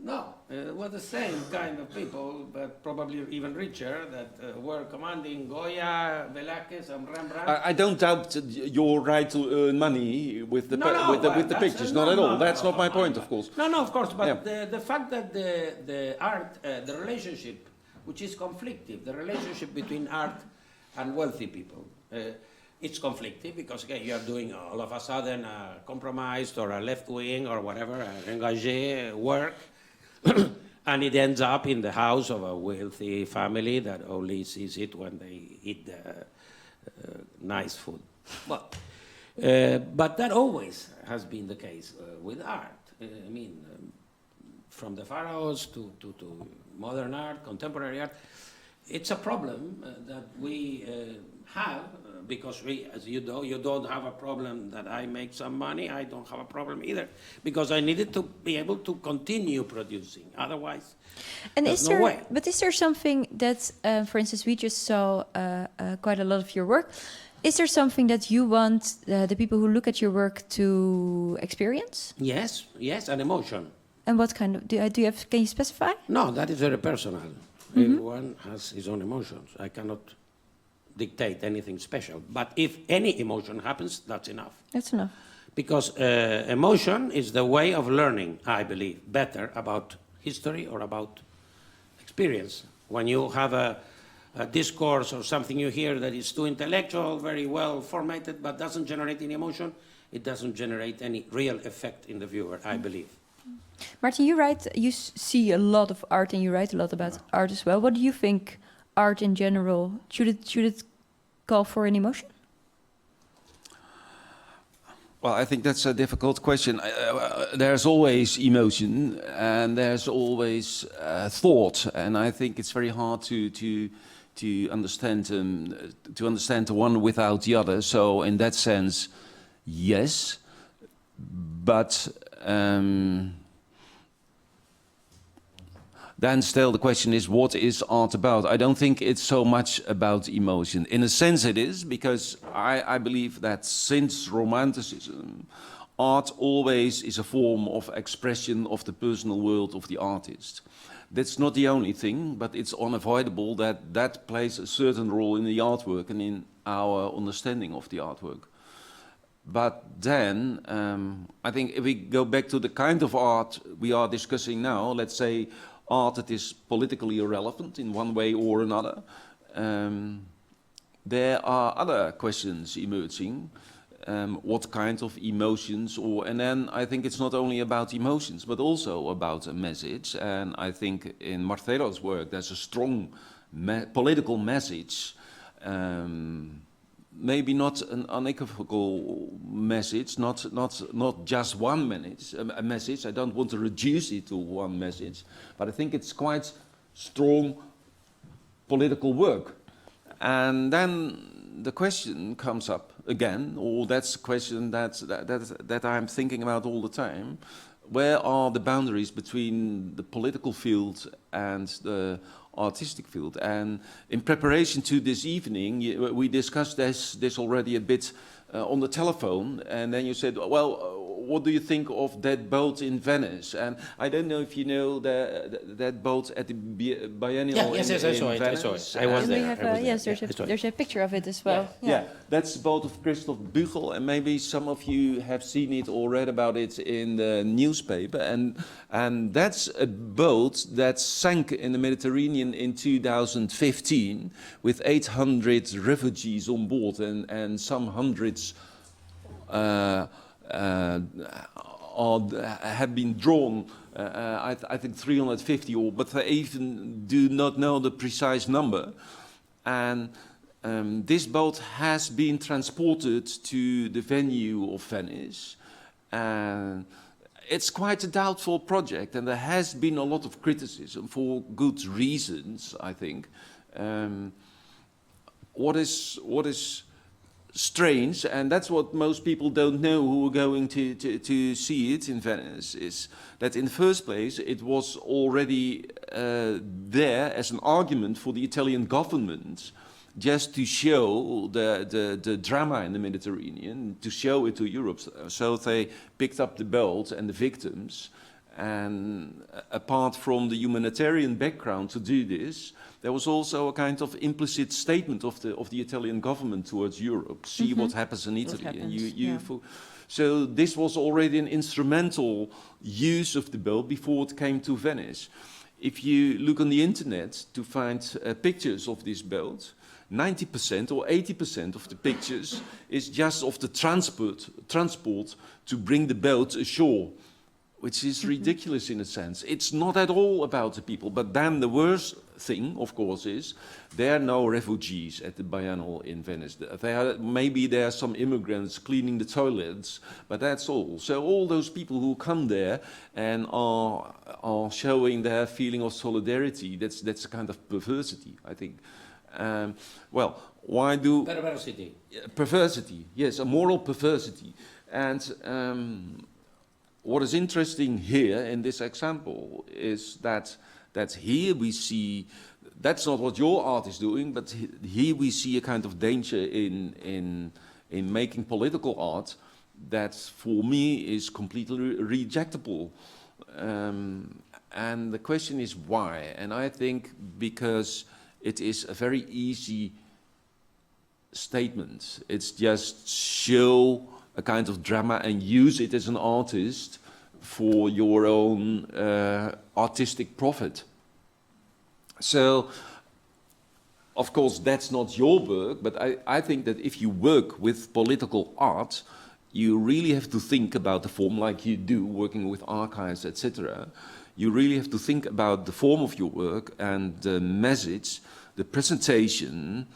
No, it was the same kind of people, but probably even richer, that were commanding Goya, Velázquez, and Rembrandt. I don't doubt your right to earn money with the with the pictures. Not at all. That's not my point, of course. No, of course. But Yeah. the fact that the art, the relationship, which is conflictive, the relationship between art and wealthy people. It's conflictive because you are doing all of a sudden a compromised or a left wing or whatever, engagé work, and it ends up in the house of a wealthy family that only sees it when they eat the nice food. Well, but that always has been the case with art. I mean, from the pharaohs to modern art, contemporary art, it's a problem that we have because we, as you know, you don't have a problem that I make some money. I don't have a problem either because I needed to be able to continue producing. Otherwise, And there's is no there, way. but is there something that, for instance, we just saw quite a lot of your work. Is there something that you want the people who look at your work to experience? Yes, an emotion. And what kind of, do you have, can you specify? No, that is very personal. Everyone has his own emotions. I cannot dictate anything special. But if any emotion happens, that's enough. That's enough. Because emotion is the way of learning, I believe, better about history or about experience. When you have a discourse or something you hear that is too intellectual, very well formatted, but doesn't generate any emotion, it doesn't generate any real effect in the viewer, I believe. Maarten, you write, you see a lot of art and you write a lot about art as well. What do you think art in general, should it call for an emotion? Well, I think that's a difficult question. There's always emotion and there's always thought, and I think it's very hard to understand the one without the other. So in that sense, yes, but then still the question is, what is art about? I don't think it's so much about emotion. In a sense it is, because I believe that since Romanticism, art always is a form of expression of the personal world of the artist. That's not the only thing, but it's unavoidable that that plays a certain role in the artwork and in our understanding of the artwork. But then, I think if we go back to the kind of art we are discussing now, let's say art that is politically irrelevant in one way or another, there are other questions emerging. What kind of emotions, and then I think it's not only about emotions, but also about a message. And I think in Marcelo's work, there's a strong political message. Maybe not an unequivocal message, not just one message. I don't want to reduce it to one message, but I think it's quite strong political work. And then the question comes up again, or that's a question that I'm thinking about all the time. Where are the boundaries between the political field and the artistic field? And in preparation to this evening, we discussed this already a bit on the telephone, and then you said, well, what do you think of that boat in Venice? And I don't know if you know that boat at the biennial in I saw it. Venice. I saw it. I was And we there. have, yes, there's a picture of it as well. Yeah, that's the boat of Christoph Büchel, and maybe some of you have seen it or read about it in the newspaper. And that's a boat that sank in the Mediterranean in 2015 with 800 refugees on board and some hundreds have been drawn. I think 350, but they even do not know the precise number. And this boat has been transported to the venue of Venice. And it's quite a doubtful project, and there has been a lot of criticism for good reasons, I think. What is strange, and that's what most people don't know who are going to see it in Venice, is that in the first place it was already there as an argument for the Italian government just to show the drama in the Mediterranean, to show it to Europe. So they picked up the boat and the victims, and apart from the humanitarian background to do this, there was also a kind of implicit statement of the Italian government towards Europe. See what happens in Italy. Happens, so this was already an instrumental use of the boat before it came to Venice. If you look on the internet to find pictures of this boat, 90% or 80% of the pictures is just of the transport to bring the boat ashore, which is ridiculous in a sense. It's not at all about the people. But then the worst thing, of course, is there are no refugees at the Biennale in Venice. Maybe there are some immigrants cleaning the toilets, but that's all. So all those people who come there and are showing their feeling of solidarity, that's a kind of perversity, I think. Well, why do... Perversity. Perversity, yes, a moral perversity. And what is interesting here in this example is that here we see, that's not what your art is doing, but here we see a kind of danger in making political art that for me is completely rejectable. And the question is why? And I think because it is a very easy statement. It's just show a kind of drama and use it as an artist for your own artistic profit. So, of course, that's not your work, but I think that if you work with political art, you really have to think about the form like you do, working with archives, etc. You really have to think about the form of your work and the message, the presentation,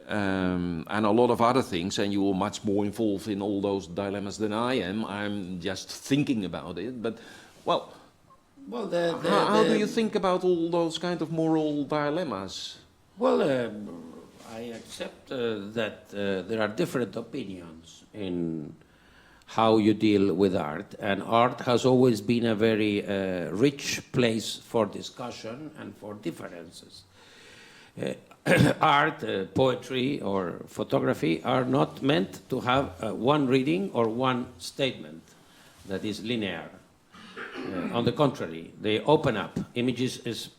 and a lot of other things, and you're much more involved in all those dilemmas than I am. I'm just thinking about it, but, well, how do you think about all those kind of moral dilemmas? Well, I accept that there are different opinions in how you deal with art, and art has always been a very rich place for discussion and for differences. Art, poetry, or photography are not meant to have one reading or one statement that is linear. On the contrary, they open up. Images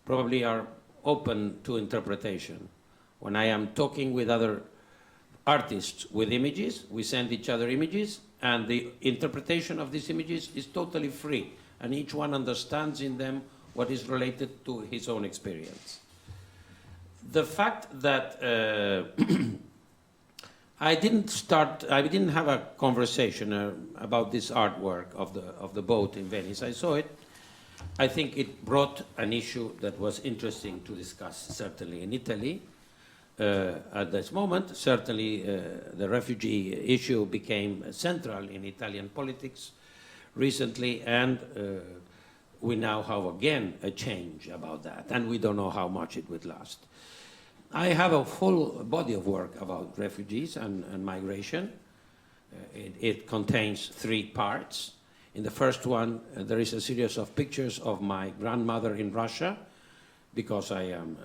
probably are open to interpretation. When I am talking with other artists with images, we send each other images, and the interpretation of these images is totally free, and each one understands in them what is related to his own experience. The fact that I didn't have a conversation about this artwork of the boat in Venice. I saw it. I think it brought an issue that was interesting to discuss, certainly in Italy. At this moment, certainly the refugee issue became central in Italian politics recently, and we now have again a change about that, and we don't know how much it would last. I have a full body of work about refugees and migration. It contains 3 parts. In the first one, there is a series of pictures of my grandmother in Russia, because I am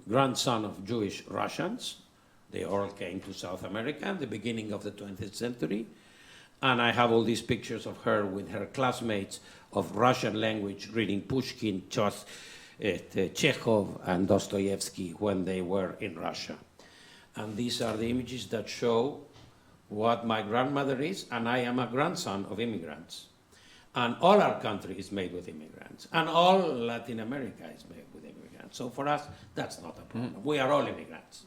grandson of Jewish Russians. They all came to South America at the beginning of the 20th century. And I have all these pictures of her with her classmates of Russian language reading Pushkin, Chekhov, and Dostoevsky when they were in Russia. And these are the images that show what my grandmother is, and I am a grandson of immigrants. And all our country is made with immigrants, and all Latin America is made with immigrants. So for us, that's not a problem. We are all immigrants.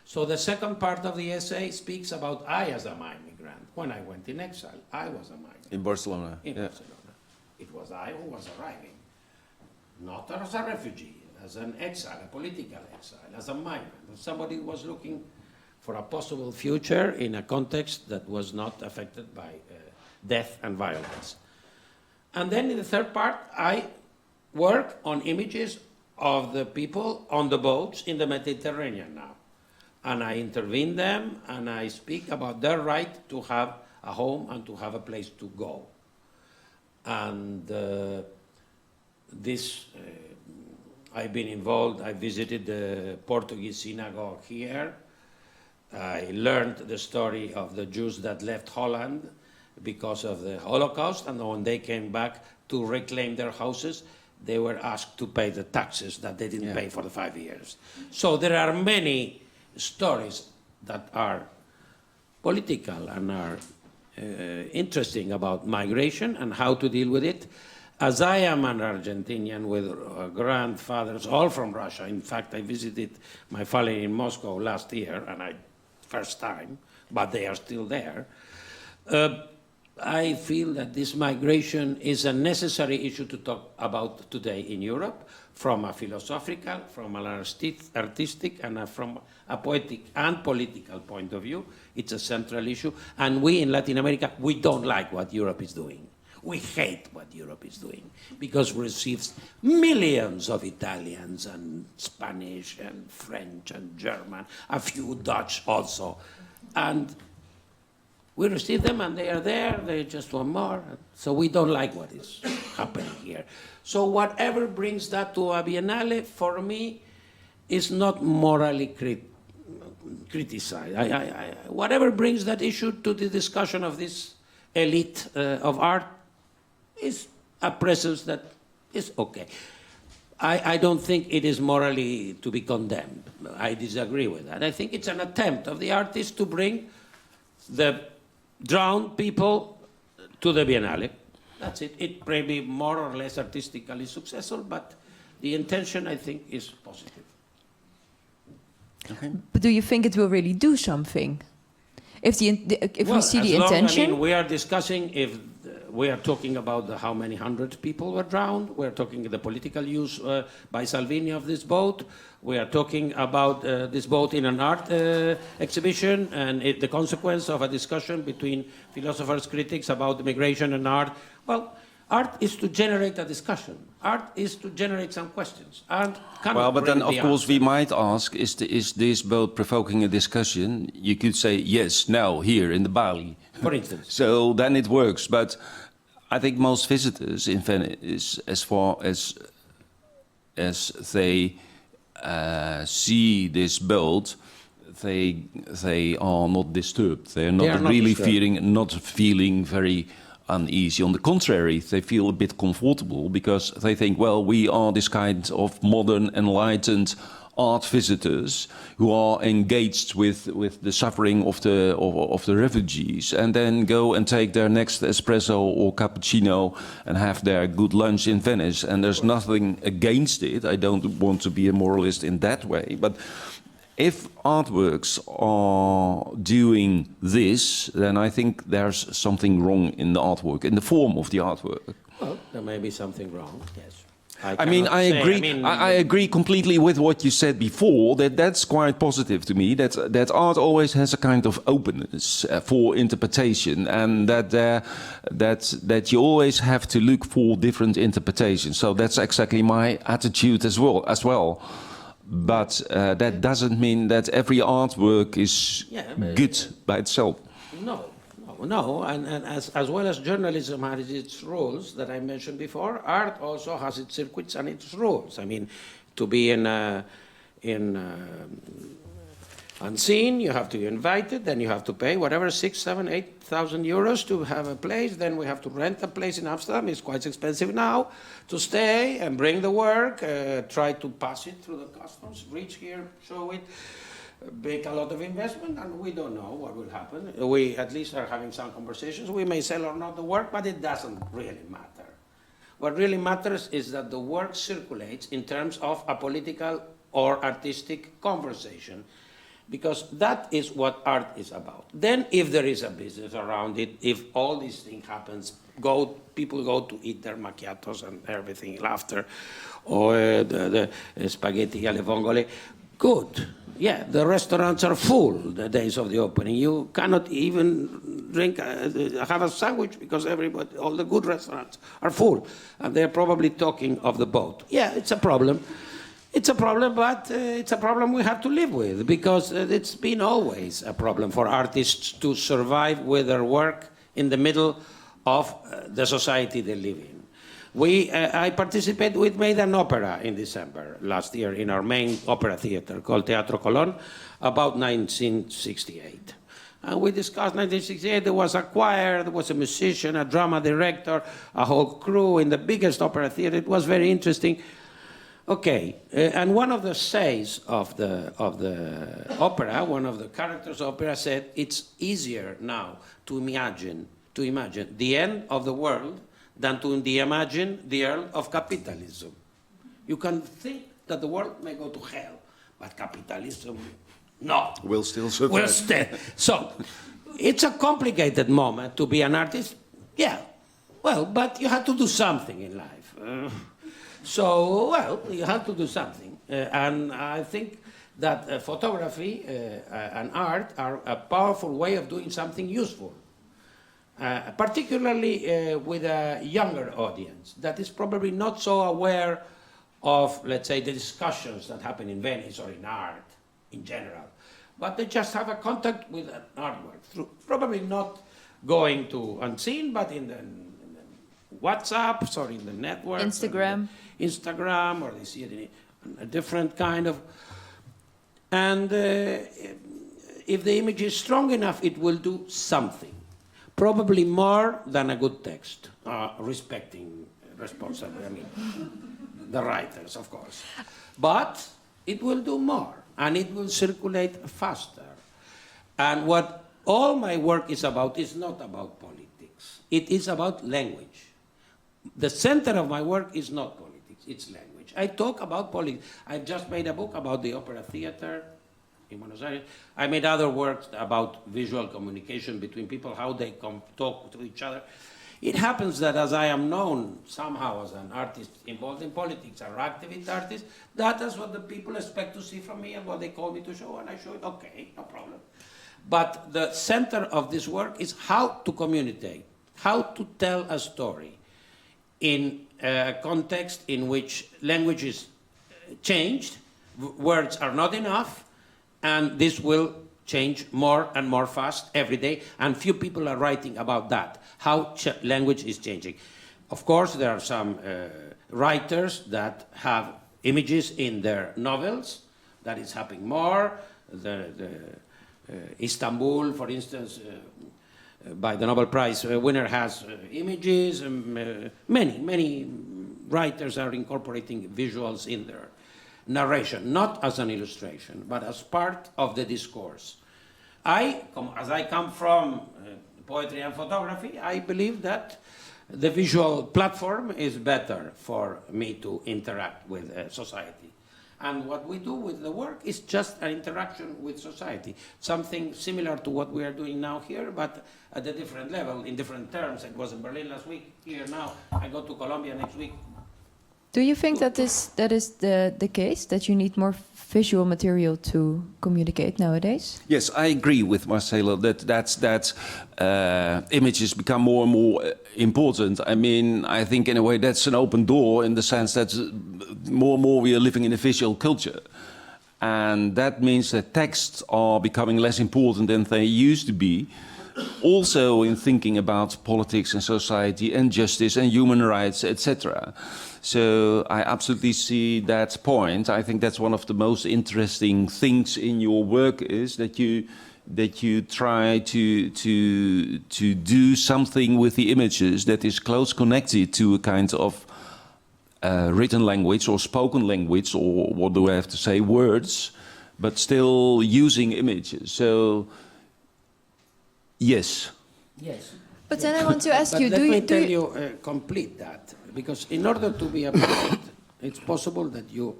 So the second part of the essay speaks about I as a migrant. When I went in exile, I was a migrant. In Barcelona. In Barcelona. It was I who was arriving. Not as a refugee, as an exile, a political exile, as a migrant, as somebody who was looking for a possible future in a context that was not affected by death and violence. And then in the third part, I work on images of the people on the boats in the Mediterranean now. And I intervene them, and I speak about their right to have a home and to have a place to go. I've been involved. I visited the Portuguese synagogue here. I learned the story of the Jews that left Holland because of the Holocaust, and when they came back to reclaim their houses, they were asked to pay the taxes that they didn't pay for the 5 years. So there are many stories that are political and are interesting about migration and how to deal with it. As I am an Argentinian with grandfathers all from Russia, in fact, I visited my family in Moscow last year, and first time, but they are still there. I feel that this migration is a necessary issue to talk about today in Europe, from a philosophical, from an artistic, and from a poetic and political point of view. It's a central issue, and we in Latin America, we don't like what Europe is doing. We hate what Europe is doing, because it receives millions of Italians and Spanish and French and German, a few Dutch also. And we receive them and they are there, they just want more. So we don't like what is happening here. So whatever brings that to a Biennale, for me, is not morally criticized. Whatever brings that issue to the discussion of this elite of art is a presence that is okay. I don't think it is morally to be condemned. I disagree with that. I think it's an attempt of the artist to bring the drowned people to the Biennale. That's it. It may be more or less artistically successful, but the intention, I think, is positive. Okay. But do you think it will really do something? If we see the intention? I mean, we are discussing if we are talking about how many hundred people were drowned. We are talking the political use by Salvini of this boat. We are talking about this boat in an art exhibition, and the consequence of a discussion between philosophers, critics about migration and art. Well, art is to generate a discussion. Art is to generate some questions. Well, but then, of course, we might ask, is this boat provoking a discussion? You could say, yes, now, here in the Bali. For instance. So then it works. But I think most visitors in Venice, as far as they see this boat, they are not disturbed. They are not really feeling very uneasy. On the contrary, they feel a bit comfortable because they think, well, we are this kind of modern, enlightened art visitors who are engaged with the suffering of the refugees, and then go and take their next espresso or cappuccino and have their good lunch in Venice. And there's nothing against it. I don't want to be a moralist in that way, but if artworks are doing this, then I think there's something wrong in the artwork, in the form of the artwork. Well, there may be something wrong, yes. I agree completely with what you said before, that's quite positive to me, that art always has a kind of openness for interpretation, and that you always have to look for different interpretations. So that's exactly my attitude as well. But that doesn't mean that every artwork is good by itself. No, and as well as journalism has its rules that I mentioned before, art also has its circuits and its rules. I mean, to be unseen, you have to be invited, then you have to pay whatever 6,000, 7,000, 8,000 euros to have a place. Then we have to rent a place in Amsterdam. It's quite expensive now to stay and bring the work, try to pass it through the customs, reach here, show it. Make a lot of investment, and we don't know what will happen. We at least are having some conversations. We may sell or not the work, but it doesn't really matter. What really matters is that the work circulates in terms of a political or artistic conversation, because that is what art is about. Then if there is a business around it, if all these things happens, people go to eat their macchiatos and everything after, or the spaghetti alle vongole, good. Yeah, the restaurants are full the days of the opening. You cannot even have a sandwich because all the good restaurants are full. And they're probably talking of the boat. Yeah, it's a problem. It's a problem, but it's a problem we have to live with, because it's been always a problem for artists to survive with their work in the middle of the society they live in. I participated, we made an opera in December last year in our main opera theater called Teatro Colón about 1968. And we discussed 1968, there was a choir, there was a musician, a drama director, a whole crew in the biggest opera theater. It was very interesting. Okay, and one of the says of the opera, one of the characters of opera said, it's easier now to imagine the end of the world than to imagine the end of capitalism. You can think that the world may go to hell, but capitalism, no. Will still survive. Will still. So, it's a complicated moment to be an artist. Yeah, well, but you have to do something in life. You have to do something. And I think that photography and art are a powerful way of doing something useful. Particularly with a younger audience that is probably not so aware of, let's say, the discussions that happen in Venice or in art in general. But they just have a contact with an artwork, through, probably not going to Unseen, but in the WhatsApps or in the network. Instagram. Or they see it in a different kind of... And if the image is strong enough, it will do something. Probably more than a good text, respecting responsibly, I mean, the writers, of course. But it will do more, and it will circulate faster. And what all my work is about is not about politics. It is about language. The center of my work is not politics, it's language. I talk about politics. I've just made a book about the opera theater in Buenos Aires. I made other works about visual communication between people, how they talk to each other. It happens that as I am known somehow as an artist involved in politics, an activist artist, that is what the people expect to see from me and what they call me to show, and I show it, okay, no problem. But the center of this work is how to communicate, how to tell a story in a context in which language is changed, words are not enough, and this will change more and more fast every day, and few people are writing about that, how language is changing. Of course, there are some writers that have images in their novels, that is happening more. Istanbul, for instance, by the Nobel Prize winner has images. Many writers are incorporating visuals in their narration, not as an illustration, but as part of the discourse. As I come from poetry and photography, I believe that the visual platform is better for me to interact with society. And what we do with the work is just an interaction with society, something similar to what we are doing now here, but at a different level, in different terms. I was in Berlin last week, here now, I go to Colombia next week. Do you think that is the case, that you need more visual material to communicate nowadays? Yes, I agree with Marcelo that images become more and more important. I mean, I think in a way that's an open door in the sense that more and more we are living in a visual culture. And that means that texts are becoming less important than they used to be. Also in thinking about politics and society and justice and human rights, etc. So I absolutely see that point. I think that's one of the most interesting things in your work is that you try to do something with the images that is close connected to a kind of written language or spoken language, or what do I have to say, words, but still using images. So yes. Yes. But then I want to ask you, let me tell you, complete that. Because in order to be a poet, it's possible that you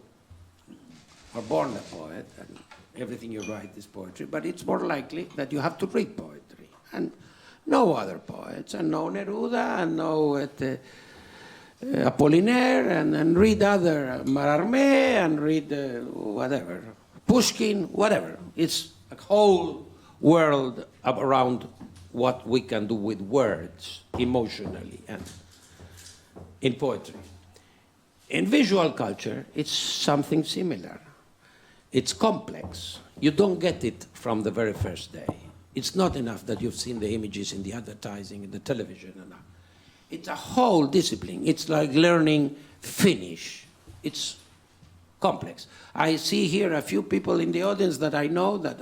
are born a poet and everything you write is poetry, but it's more likely that you have to read poetry and know other poets and know Neruda and know Apollinaire and read other Mallarmé and read whatever, Pushkin, whatever. It's a whole world around what we can do with words emotionally and in poetry. In visual culture, it's something similar. It's complex. You don't get it from the very first day. It's not enough that you've seen the images in the advertising, in the television. It's a whole discipline. It's like learning Finnish. It's complex. I see here a few people in the audience that I know that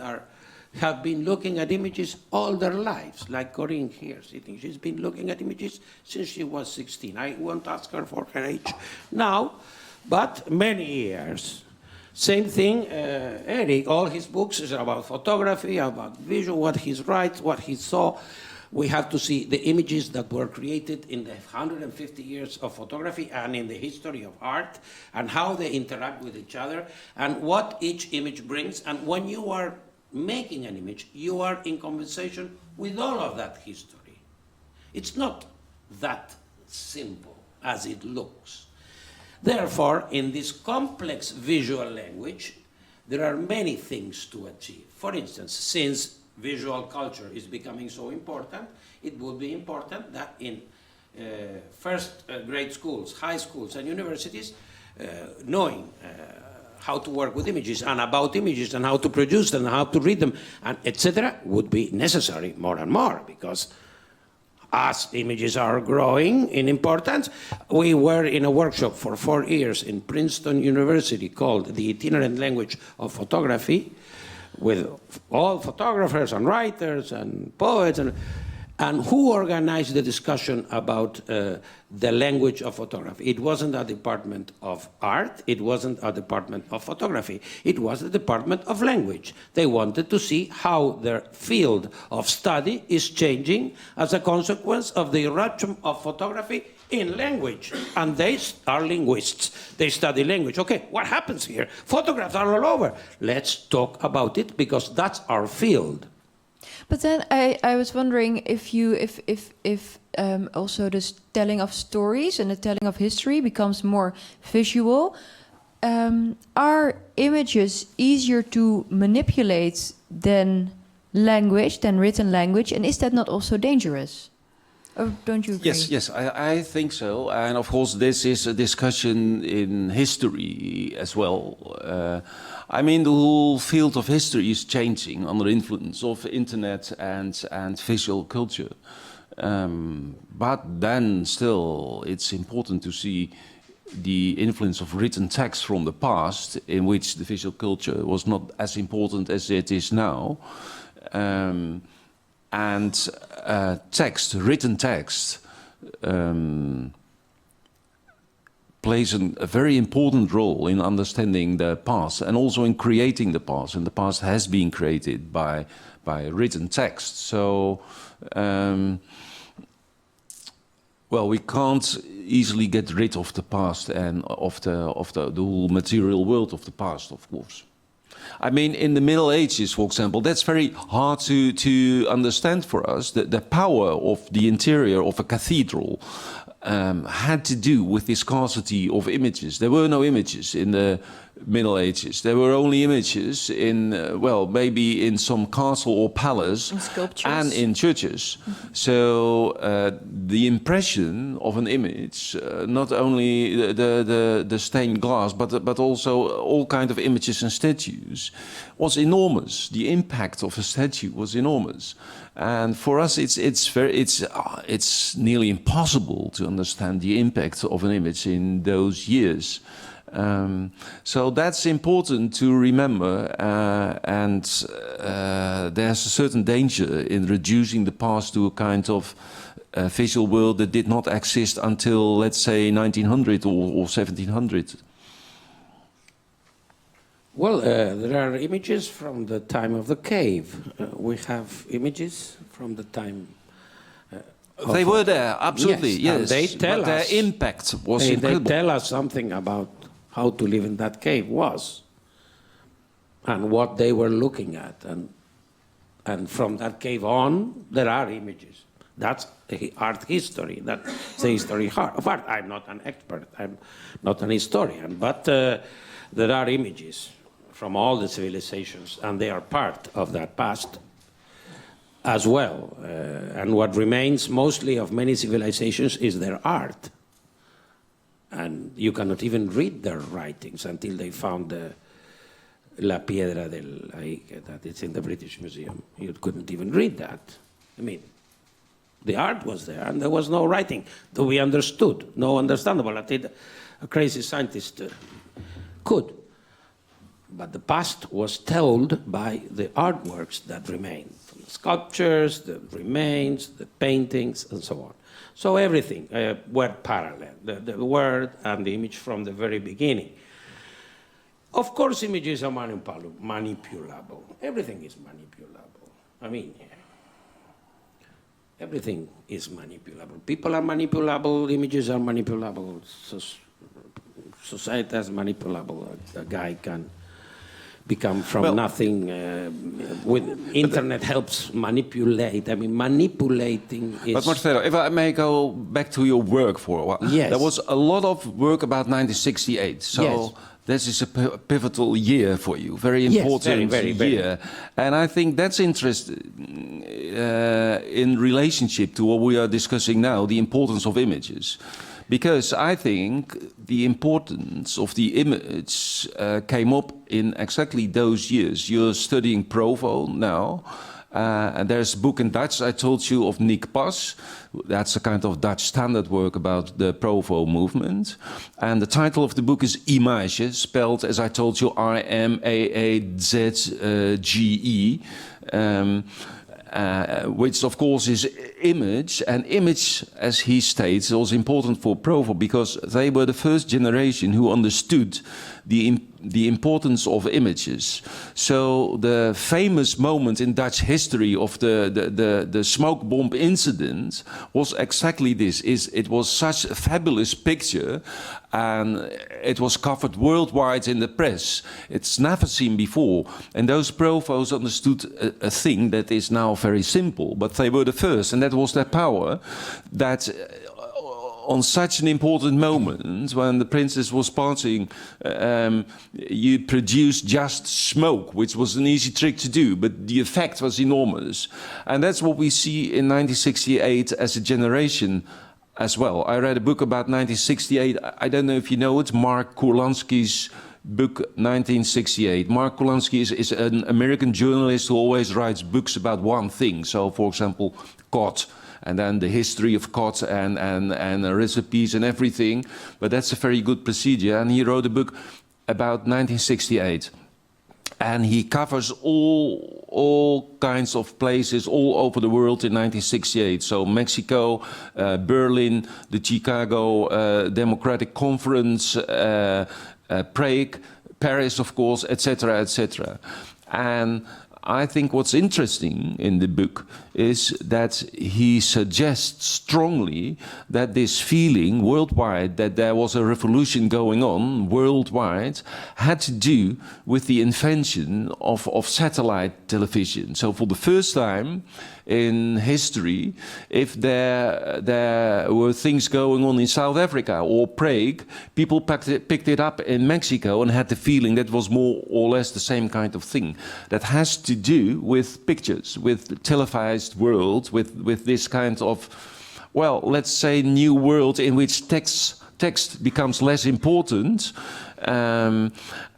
have been looking at images all their lives, like Corinne here sitting. She's been looking at images since she was 16. I won't ask her for her age now, but many years. Same thing, Eric, all his books is about photography, about visual, what he writes, what he saw. We have to see the images that were created in the 150 years of photography and in the history of art, and how they interact with each other, and what each image brings. And when you are making an image, you are in conversation with all of that history. It's not that simple as it looks. Therefore, in this complex visual language, there are many things to achieve. For instance, since visual culture is becoming so important, it would be important that in first grade schools, high schools, and universities, knowing how to work with images and about images and how to produce them and how to read them, and etc., would be necessary more and more, because as images are growing in importance. We were in a workshop for 4 years in Princeton University called The Itinerant Language of Photography, with all photographers and writers and poets, and who organized the discussion about the language of photography. It wasn't a department of art, it wasn't a department of photography, it was the department of language. They wanted to see how their field of study is changing as a consequence of the eruption of photography in language. And they are linguists. They study language. Okay, what happens here? Photographs are all over. Let's talk about it, because that's our field. But then I was wondering if also this telling of stories and the telling of history becomes more visual. Are images easier to manipulate than language, than written language? And is that not also dangerous? Or don't you agree? Yes, I think so. And of course, this is a discussion in history as well. I mean, the whole field of history is changing under influence of internet and visual culture. But then still, it's important to see the influence of written text from the past, in which the visual culture was not as important as it is now. Written text, plays a very important role in understanding the past and also in creating the past. And the past has been created by written text. So, well, we can't easily get rid of the past and of the whole material world of the past, of course. I mean, in the Middle Ages, for example, that's very hard to understand for us. The power of the interior of a cathedral had to do with the scarcity of images. There were no images in the Middle Ages. There were only images in, well, maybe in some castle or palace and in churches. Mm-hmm. So the impression of an image, not only the stained glass, but also all kinds of images and statues, was enormous. The impact of a statue was enormous. And for us, it's nearly impossible to understand the impact of an image in those years. So that's important to remember, and there's a certain danger in reducing the past to a kind of visual world that did not exist until, let's say, 1900 or 1700. Well, there are images from the time of the cave. We have images from the time. They were there, absolutely, yes. They tell us, their impact was incredible. They tell us something about how to live in that cave was, and what they were looking at, and from that cave on, there are images. That's art history. That's the history of art. I'm not an expert. I'm not an historian, but there are images from all the civilizations, and they are part of that past as well. And what remains mostly of many civilizations is their art. And you cannot even read their writings until they found La Piedra that it's in the British Museum. You couldn't even read that. I mean, The art was there, and there was no writing that we understood, no understandable. A crazy scientist could. But the past was told by the artworks that remained, from the sculptures, the remains, the paintings, and so on. So everything were parallel, the word and the image from the very beginning. Of course, images are manipulable. Everything is manipulable. I mean, everything is manipulable. People are manipulable, images are manipulable, society is manipulable. A guy can become from nothing. With internet helps manipulate. I mean, manipulating is... But Marcelo, if I may go back to your work for a while. Yes. There was a lot of work about 1968. So yes. This is a pivotal year for you, very important year. And I think that's interesting in relationship to what we are discussing now, the importance of images. Because I think the importance of the image came up in exactly those years. You're studying Provo now, and there's a book in Dutch I told you of Nick Pas. That's a kind of Dutch standard work about the Provo movement. And the title of the book is Image, spelled as I told you Imaazge. Which of course is image, and image, as he states, was important for Provo because they were the first generation who understood the importance of images. So the famous moment in Dutch history of the smoke bomb incident was exactly this. It was such a fabulous picture, and it was covered worldwide in the press. It's never seen before. And those Provos understood a thing that is now very simple, but they were the first, and that was their power, that on such an important moment, when the princess was passing, you produced just smoke, which was an easy trick to do, but the effect was enormous. And that's what we see in 1968 as a generation as well. I read a book about 1968. I don't know if you know it, Mark Kurlansky's book 1968. Mark Kurlansky is an American journalist who always writes books about one thing. So, for example, cod, and then the history of cod and recipes and everything. But that's a very good procedure. And he wrote a book about 1968. And he covers all kinds of places all over the world in 1968. So Mexico, Berlin, the Chicago Democratic Conference, Prague, Paris, of course, etc., etc. And I think what's interesting in the book is that he suggests strongly that this feeling worldwide, that there was a revolution going on worldwide, had to do with the invention of satellite television. So for the first time in history, if there were things going on in South Africa or Prague, people picked it up in Mexico and had the feeling that was more or less the same kind of thing. That has to do with pictures, with televised world, with this kind of, well, let's say new world in which text becomes less important.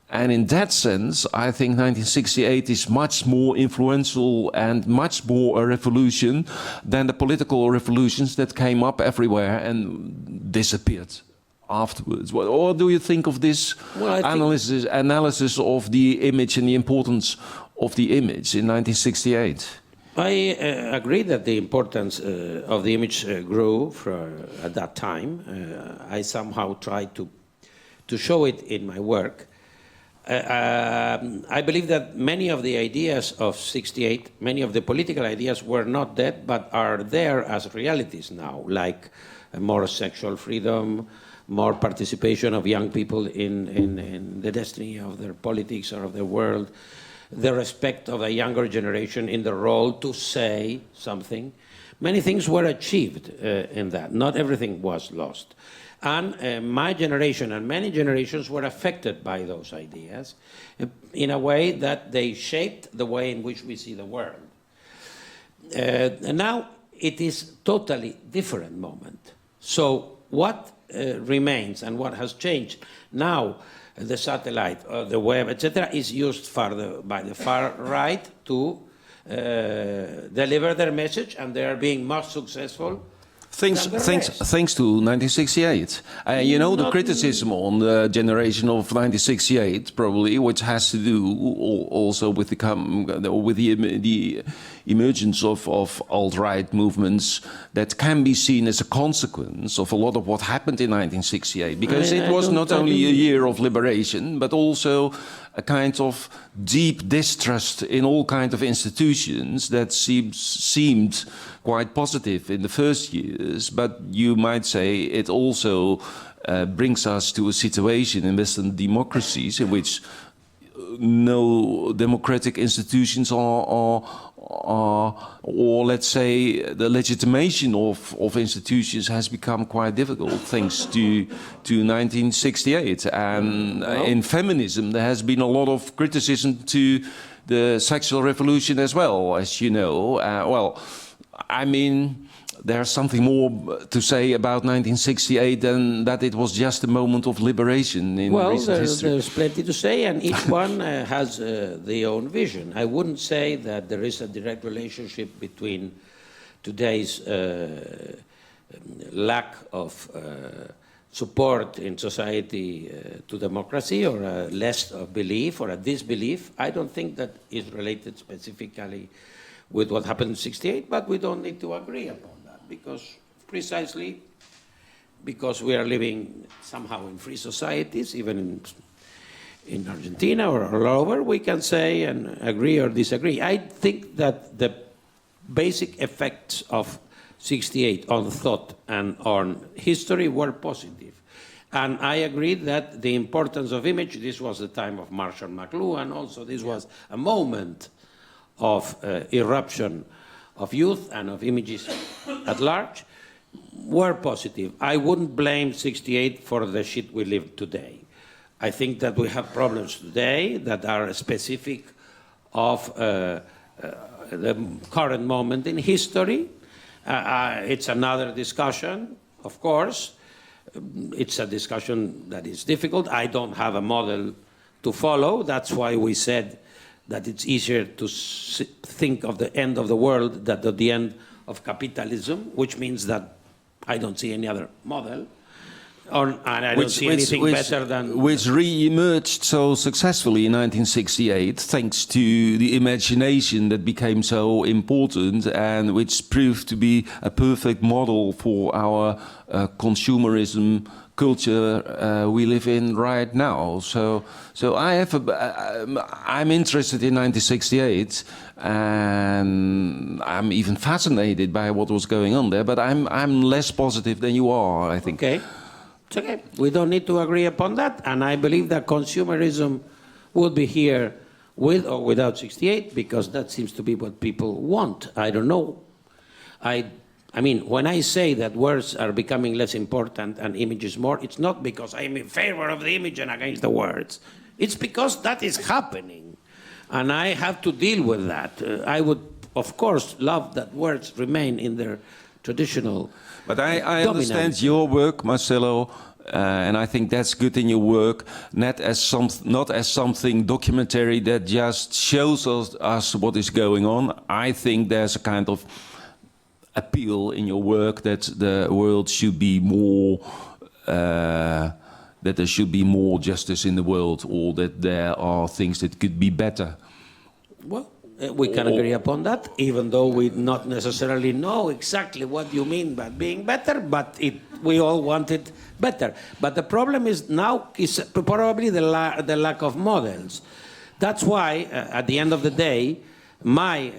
And in that sense, I think 1968 is much more influential and much more a revolution than the political revolutions that came up everywhere and disappeared afterwards. What do you think of this analysis of the image and the importance of the image in 1968? I agree that the importance of the image grew at that time. I somehow tried to show it in my work. I believe that many of the ideas of '68, many of the political ideas were not dead, but are there as realities now, like more sexual freedom, more participation of young people in the destiny of their politics or of their world, the respect of a younger generation in the role to say something. Many things were achieved in that. Not everything was lost. And my generation and many generations were affected by those ideas in a way that they shaped the way in which we see the world. And now it is totally different moment. So what remains and what has changed now, the satellite, the web, etc., is used by the far right to deliver their message, and they are being more successful. Thanks to 1968. You know, the criticism on the generation of 1968, probably, which has to do also with the emergence of alt-right movements that can be seen as a consequence of a lot of what happened in 1968. Because it was not only a year of liberation, but also a kind of deep distrust in all kinds of institutions that seemed quite positive in the first years, but you might say it also brings us to a situation in Western democracies in which no democratic institutions are or let's say the legitimation of institutions has become quite difficult thanks to 1968. And in feminism there has been a lot of criticism to the sexual revolution as well, as you know. Well, I mean, there's something more to say about 1968 than that it was just a moment of liberation in recent history. There's plenty to say, and each one has their own vision. I wouldn't say that there is a direct relationship between today's lack of support in society to democracy, or a less of belief or a disbelief. I don't think that is related specifically with what happened in 68, but we don't need to agree upon that, because precisely because we are living somehow in free societies, even in Argentina or all over, we can say and agree or disagree. I think that the basic effects of 68 on thought and on history were positive. And I agree that the importance of image, this was the time of Marshall McLuhan, also this was a moment of eruption of youth and of images at large, were positive. I wouldn't blame 68 for the shit we live today. I think that we have problems today that are specific of the current moment in history. It's another discussion, of course. It's a discussion that is difficult. I don't have a model to follow. That's why we said that it's easier to think of the end of the world than the end of capitalism, which means that I don't see any other model, and I don't see anything better than... Which re-emerged so successfully in 1968, thanks to the imagination that became so important and which proved to be a perfect model for our consumerism culture we live in right now. So I'm interested in 1968, and I'm even fascinated by what was going on there. But I'm less positive than you are, I think. Okay, it's okay. We don't need to agree upon that, and I believe that consumerism will be here with or without 68, because that seems to be what people want. I don't know. I mean, when I say that words are becoming less important and images more, it's not because I'm in favor of the image and against the words. It's because that is happening. And I have to deal with that. I would, of course, love that words remain in their traditional But I understand your work, Marcelo, and I think that's good in your work, not as something documentary that just shows us what is going on. I think there's a kind of appeal in your work that the world should be more, that there should be more justice in the world, or that there are things that could be better. Well, we can agree upon that, even though we not necessarily know exactly what you mean by being better, but we all want it better. But the problem is now is probably the lack of models. That's why, at the end of the day, my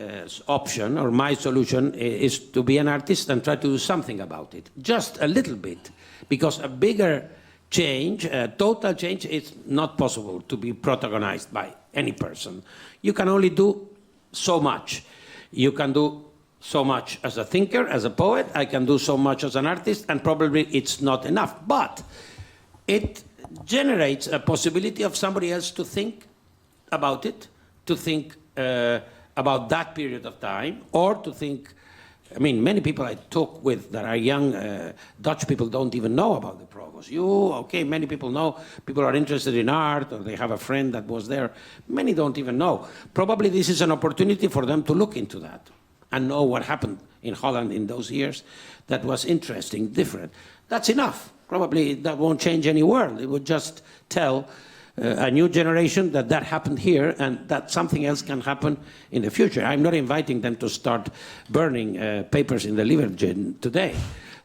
option or my solution is to be an artist and try to do something about it, just a little bit, because a bigger change, a total change, is not possible to be protagonized by any person. You can only do so much. You can do so much as a thinker, as a poet. I can do so much as an artist, and probably it's not enough. But it generates a possibility of somebody else to think about it, to think about that period of time, or to think I mean, many people I talk with that are young Dutch people don't even know about the Provos. Okay, many people know. People are interested in art, or they have a friend that was there. Many don't even know. Probably this is an opportunity for them to look into that and know what happened in Holland in those years that was interesting, different. That's enough. Probably that won't change any world. It would just tell a new generation that that happened here and that something else can happen in the future. I'm not inviting them to start burning papers in the Libergen today.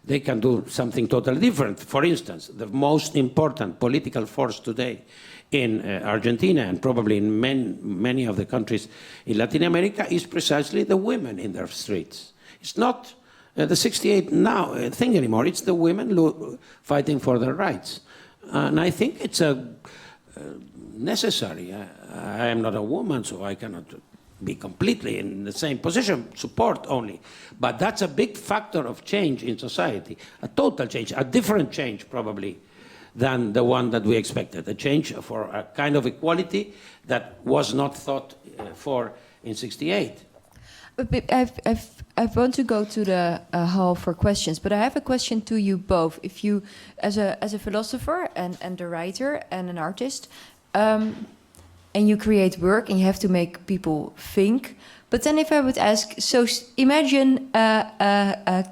They can do something totally different. For instance, the most important political force today in Argentina and probably in many of the countries in Latin America is precisely the women in their streets. It's not the 68 now thing anymore. It's the women fighting for their rights. And I think it's necessary. I am not a woman, so I cannot be completely in the same position, support only. But that's a big factor of change in society, a total change, a different change probably than the one that we expected, a change for a kind of equality that was not thought for in 68. But I want to go to the hall for questions, but I have a question to you both. If you, as a philosopher and a writer and an artist, and you create work and you have to make people think, but then if I would ask, so imagine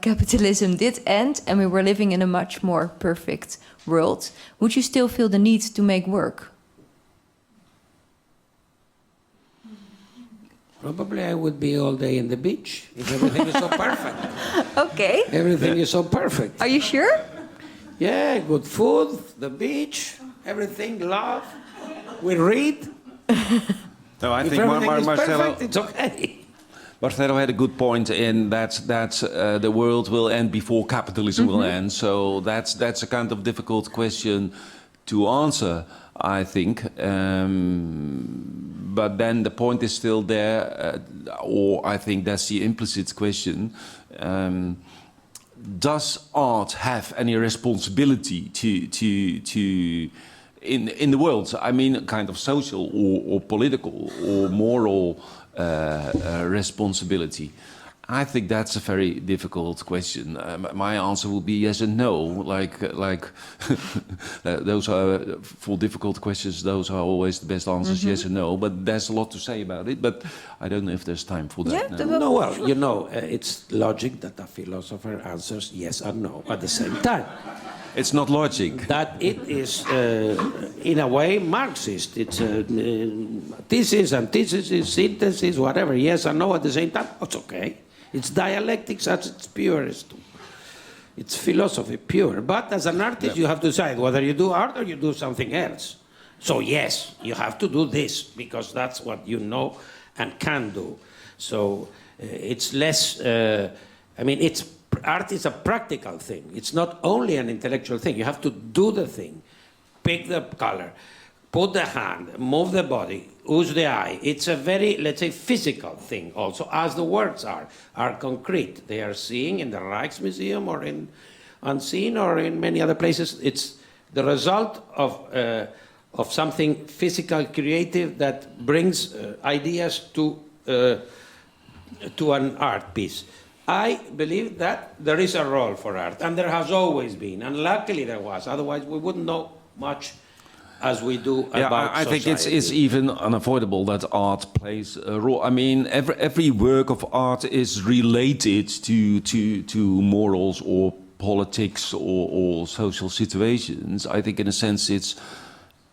capitalism did end and we were living in a much more perfect world, would you still feel the need to make work? Probably I would be all day in the beach if everything is so perfect. Okay. Everything is so perfect. Are you sure? Yeah, good food, the beach, everything, love. We read. No, I If think everything is Marcelo, perfect, it's okay. Marcelo had a good point in that the world will end before capitalism will end. So that's a kind of difficult question to answer, I think. But then the point is still there, or I think that's the implicit question. Does art have any responsibility to in the world? I mean, kind of social or political or moral responsibility. I think that's a very difficult question. My answer will be yes and no. Like those are for difficult questions. Those are always the best answers, yes and no. But there's a lot to say about it. But I don't know if there's time for that. Yeah, now. No, well, you know, it's logic that a philosopher answers yes or no at the same time. It's not logic. That it is, in a way, Marxist. It's thesis, antithesis, synthesis, whatever, yes or no at the same time. It's okay. It's dialectics at its purest. It's philosophy pure. But as an artist, you have to decide whether you do art or you do something else. So yes, you have to do this because that's what you know and can do. So it's less, I mean, art is a practical thing. It's not only an intellectual thing. You have to do the thing, pick the color, put the hand, move the body, use the eye. It's a very, let's say, physical thing also, as the works are concrete. They are seeing in the Rijksmuseum or in Unseen or in many other places. It's the result of something physical, creative that brings ideas to an art piece. I believe that there is a role for art, and there has always been, and luckily there was. Otherwise, we wouldn't know much as we do about I think society. it's even unavoidable that art plays a role. I mean, every work of art is related to morals or politics or social situations. I think in a sense it's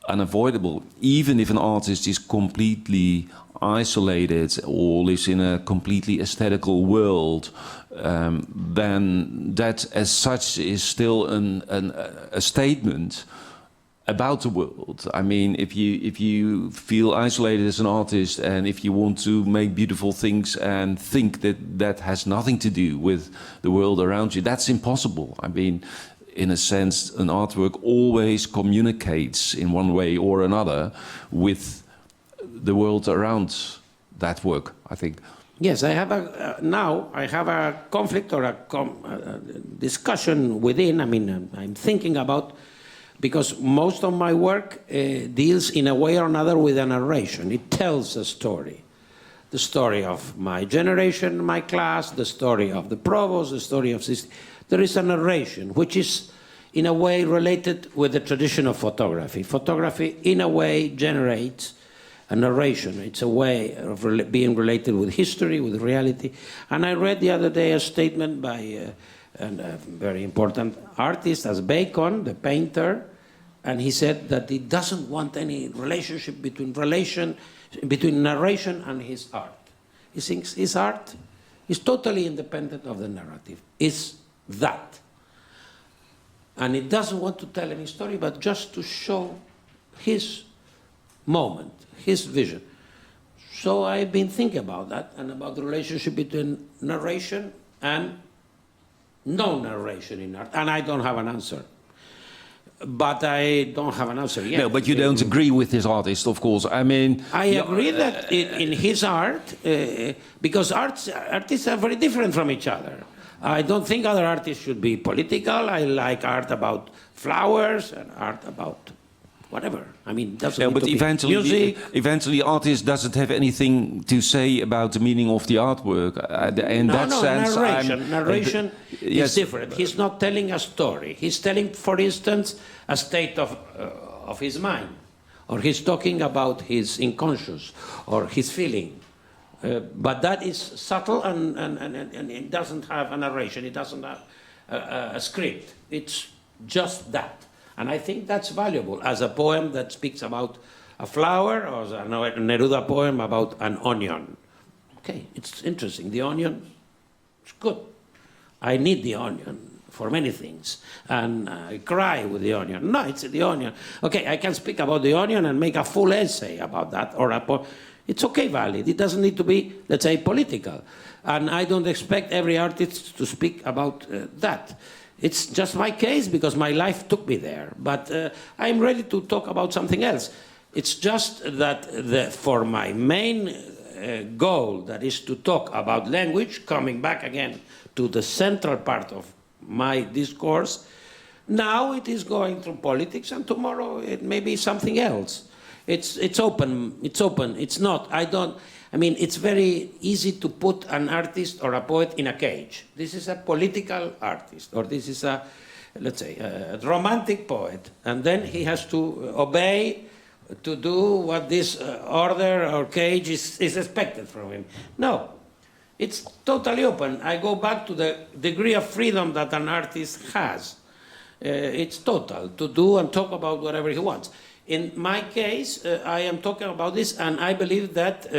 unavoidable. Even if an artist is completely isolated or lives in a completely aesthetical world, then that as such is still a statement about the world. I mean, if you feel isolated as an artist and if you want to make beautiful things and think that has nothing to do with the world around you, that's impossible. I mean, in a sense, an artwork always communicates in one way or another with the world around that work, I think. Yes, I have now I have a conflict or a discussion within. I mean, I'm thinking about, because most of my work deals in a way or another with a narration. It tells a story. the story of my generation, my class, the story of the Provos, the story of this. There is a narration which is in a way related with the tradition of photography. Photography in a way generates a narration. It's a way of being related with history, with reality. And I read the other day a statement by a very important artist as Bacon, the painter, and he said that he doesn't want any relationship between narration and his art. He thinks his art is totally independent of the narrative. It's that. And he doesn't want to tell any story, but just to show his moment, his vision. So I've been thinking about that and about the relationship between narration and no narration in art. And I don't have an answer. But I don't have an answer yet. No, but you don't agree with this artist, of course. I mean... I agree that in his art, because artists are very different from each other. I don't think other artists should be political. I like art about flowers and art about whatever. I mean, doesn't need but to be music. Eventually, artist doesn't have anything to say about the meaning of the artwork. In that sense, narration is different. He's not telling a story. He's telling, for instance, a state of his mind, or he's talking about his unconscious or his feeling. But that is subtle and it doesn't have a narration. It doesn't have a script. It's just that. And I think that's valuable as a poem that speaks about a flower, or a Neruda poem about an onion. Okay, it's interesting. The onion is good. I need the onion for many things. And I cry with the onion. No, it's the onion. Okay, I can speak about the onion and make a full essay about that, or a poem. It's okay, valid. It doesn't need to be, let's say, political. And I don't expect every artist to speak about that. It's just my case because my life took me there. But I'm ready to talk about something else. It's just that for my main goal, that is to talk about language, coming back again to the central part of my discourse, now it is going through politics, and tomorrow it may be something else. It's open. It's open. It's not. I mean, it's very easy to put an artist or a poet in a cage. This is a political artist, or this is a, let's say, a romantic poet. And then he has to obey, to do what this order or cage is expected from him. No, it's totally open. I go back to the degree of freedom that an artist has. It's total, to do and talk about whatever he wants. In my case, I am talking about this, and I believe that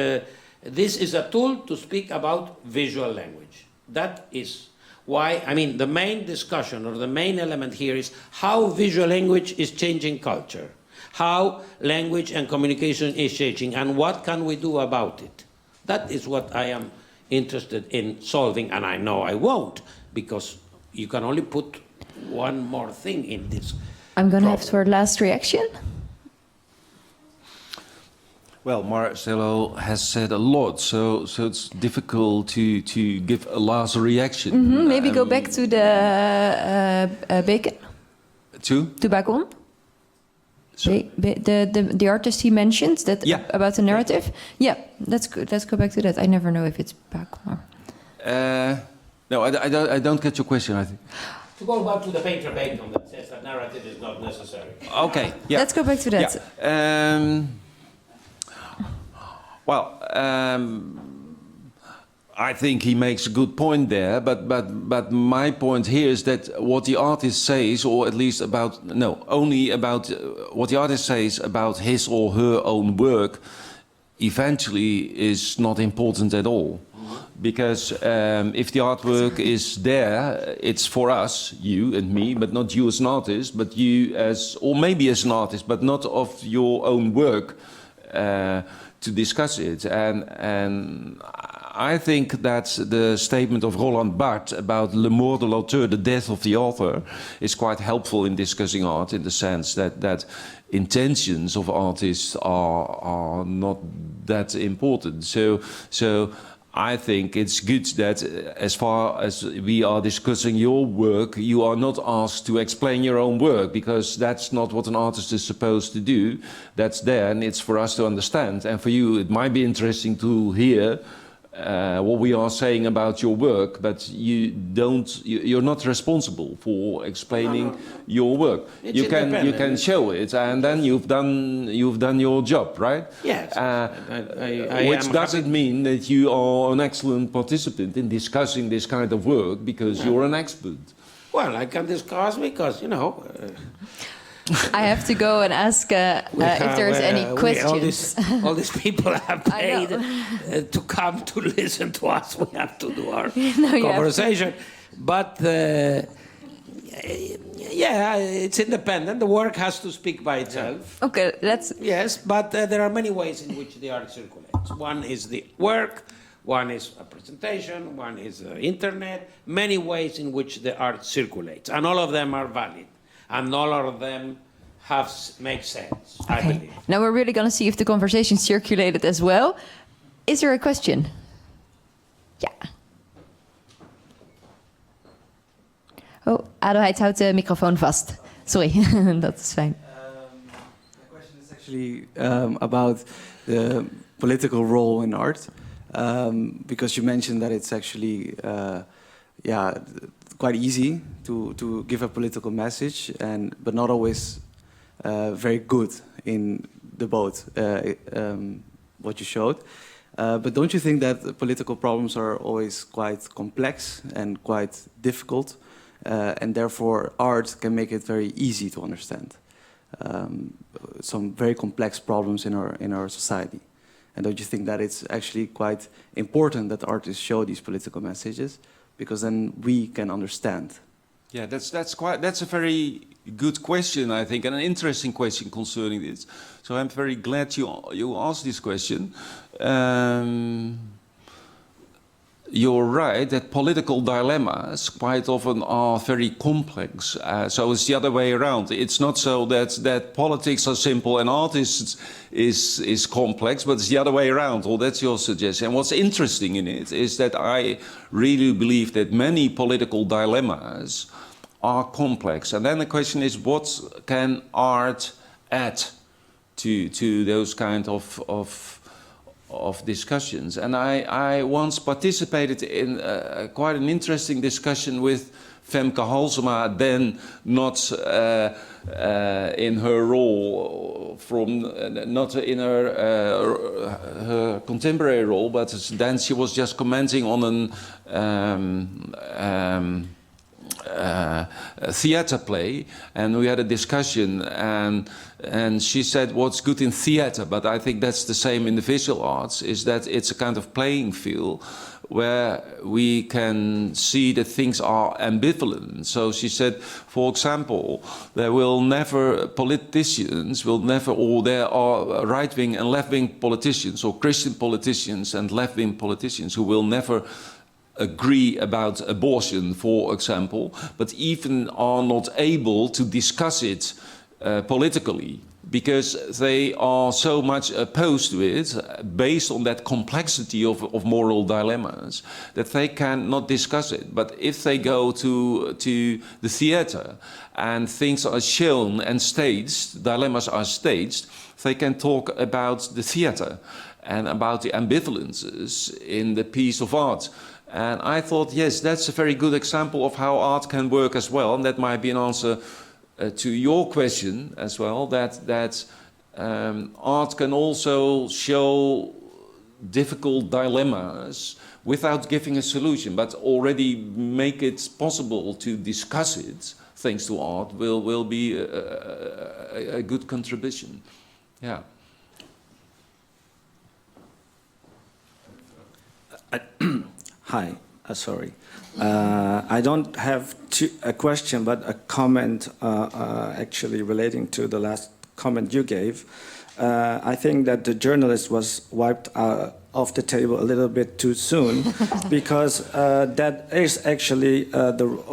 this is a tool to speak about visual language. That is why, I mean, the main discussion or the main element here is how visual language is changing culture, how language and communication is changing, and what can we do about it. That is what I am interested in solving, and I know I won't, because you can only put one more thing in this. I'm going to have for last reaction. Well, Marcelo has said a lot, so it's difficult to give a last reaction. Maybe go back to the Bacon. To Bacon. The artist he mentioned that about the narrative. Yeah, that's good. Let's go back to that. I never know if it's Bacon or. No, I don't get your question. I think. To go back to the painter Bacon that says that narrative is not necessary. Okay. Yeah. Let's go back to that. Yeah. Well, I think he makes a good point there, but my point here is that what the artist says, or at least only about what the artist says about his or her own work, eventually is not important at all. Because if the artwork is there, it's for us, you and me, but not you as an artist, but you as, or maybe as an artist, but not of your own work. To discuss it, and I think that the statement of Roland Barthes about le mort de l'auteur, the death of the author, is quite helpful in discussing art, in the sense that intentions of artists are not that important. So I think it's good that as far as we are discussing your work, you are not asked to explain your own work, because that's not what an artist is supposed to do. That's there, and it's for us to understand. And for you, it might be interesting to hear what we are saying about your work, but you're not responsible for explaining your work. You can show it, and then you've done your job, right? Yes. Which doesn't mean that you are an excellent participant in discussing this kind of work because you're an expert. Well, I can discuss because, I have to go and ask if there's any questions. All these people have paid to come to listen to us. We have to do our conversation. But yeah, it's independent. The work has to speak by itself. Okay, let's... Yes, but there are many ways in which the art circulates. One is the work, one is a presentation, one is the internet, many ways in which the art circulates. And all of them are valid. And all of them make sense, I believe. Now we're really going to see if the conversation circulated as well. Is there a question? Yeah. Oh, Adelheid houdt de microfoon vast. Sorry, dat is fijn. The question is actually about the political role in art. Because you mentioned that it's actually quite easy to give a political message, but not always very good in the both, what you showed. But don't you think that the political problems are always quite complex and quite difficult, and therefore art can make it very easy to understand some very complex problems in our society? And don't you think that it's actually quite important that artists show these political messages, because then we can understand? Yeah, that's a very good question, I think, and an interesting question concerning this. So I'm very glad you asked this question. You're right that political dilemmas quite often are very complex. So it's the other way around. It's not so that politics are simple and art is complex, but it's the other way around. Well, that's your suggestion. And what's interesting in it is that I really believe that many political dilemmas are complex. And then the question is, what can art add to those kind of discussions? And I once participated in quite an interesting discussion with Femke Halsema, then not in her role not in her contemporary role, but then she was just commenting on a theater play, and we had a discussion, and she said what's good in theater, but I think that's the same in the visual arts, is that it's a kind of playing field where we can see that things are ambivalent. So she said, for example, politicians will never, or there are right-wing and left-wing politicians, or Christian politicians and left-wing politicians who will never agree about abortion, for example, but even are not able to discuss it politically, because they are so much opposed to it, based on that complexity of moral dilemmas, that they cannot discuss it. But if they go to the theater and things are shown and staged, dilemmas are staged, they can talk about the theater and about the ambivalences in the piece of art. And I thought, yes, that's a very good example of how art can work as well. And that might be an answer to your question as well, that art can also show difficult dilemmas without giving a solution, but already make it possible to discuss it, thanks to art, will be a good contribution. Yeah. Hi, sorry. I don't have a question, but a comment actually relating to the last comment you gave. I think that the journalist was wiped off the table a little bit too soon, because that is actually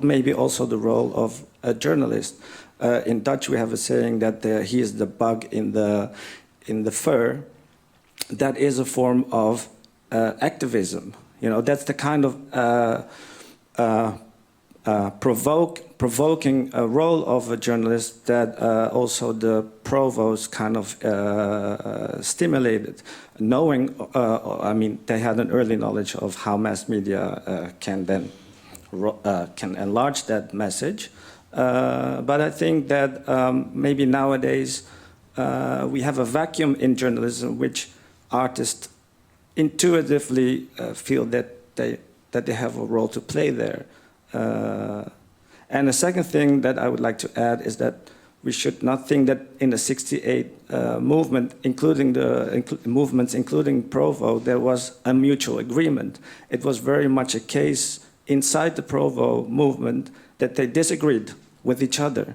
maybe also the role of a journalist. In Dutch, we have a saying that he is the bug in the fur. That is a form of activism. You know, that's the kind of provoking role of a journalist that also the Provost kind of stimulated. Knowing, I mean, they had an early knowledge of how mass media can then can enlarge that message. But I think that maybe nowadays we have a vacuum in journalism, which artists intuitively feel that they have a role to play there. And the second thing that I would like to add is that we should not think that in the '68 movement, including the movements, including Provo, there was a mutual agreement. It was very much a case inside the Provo movement that they disagreed with each other.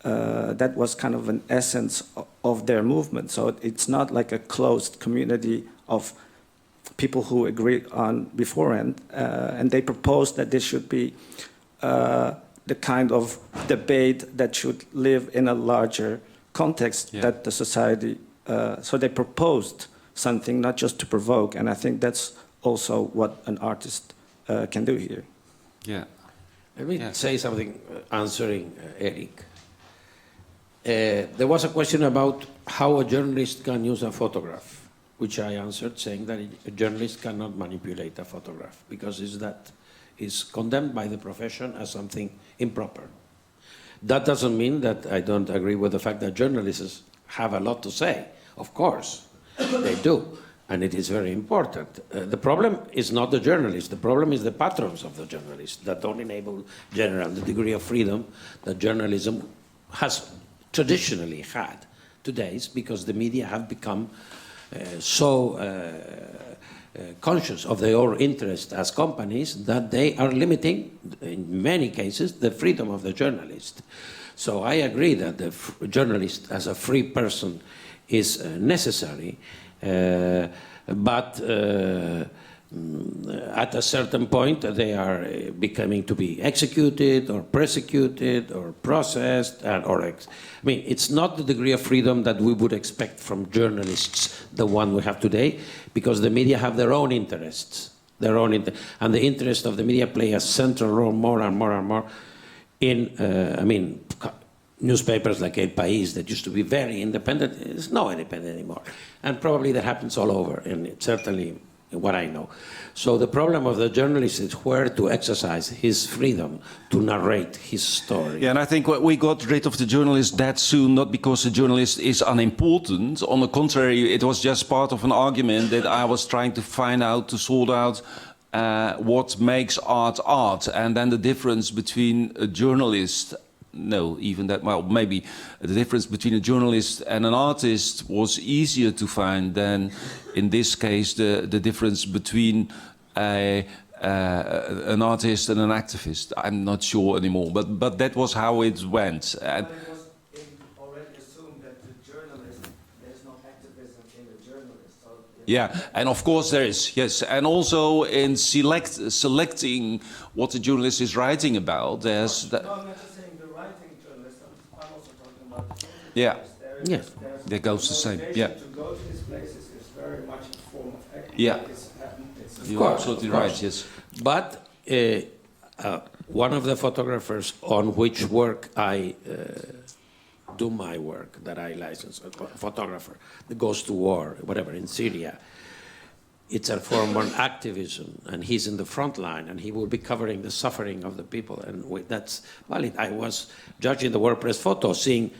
That was kind of an essence of their movement. So it's not like a closed community of people who agreed on beforehand. And they proposed that this should be the kind of debate that should live in a larger context that the society. So they proposed something, not just to provoke. And I think that's also what an artist can do here. Yeah. Let me say something answering Eric. There was a question about how a journalist can use a photograph, which I answered saying that a journalist cannot manipulate a photograph because that is condemned by the profession as something improper. That doesn't mean that I don't agree with the fact that journalists have a lot to say. Of course, they do, and it is very important. The problem is not the journalists. The problem is the patrons of the journalists that don't enable the degree of freedom that journalism has traditionally had. Today is because the media have become so conscious of their own interest as companies that they are limiting, in many cases, the freedom of the journalist. So I agree that the journalist as a free person is necessary, but at a certain point they are becoming to be executed or persecuted or processed. I mean, it's not the degree of freedom that we would expect from journalists, the one we have today, because the media have their own interests, and the interest of the media play a central role more and more and more in, I mean, newspapers like El País that used to be very independent is not independent anymore. And probably that happens all over, and certainly what I know. So the problem of the journalist is where to exercise his freedom to narrate his story. Yeah, and I think we got rid of the journalist that soon, not because the journalist is unimportant. On the contrary, it was just part of an argument that I was trying to find out, to sort out what makes art art, and then the difference between a journalist. No, even that, well, maybe the difference between a journalist and an artist was easier to find than, in this case, the difference between an artist and an activist. I'm not sure anymore, but that was how it went. And But it was already assumed that the journalist, there's no activism in the journalist. So yeah, and of course there is, yes. And also in selecting what the journalist is writing about, there's... No, I'm not just saying the writing journalist, I'm also talking about the Yeah. Yes. That goes the same, yeah. To go to these places is very much a form of activism. Yeah. It's You're absolutely right, yes. But one of the photographers on which work I do my work, that I license, a photographer that goes to war, whatever, in Syria, it's a form of activism, and he's in the front line, and he will be covering the suffering of the people, and that's valid. I was judging the WordPress photo, seeing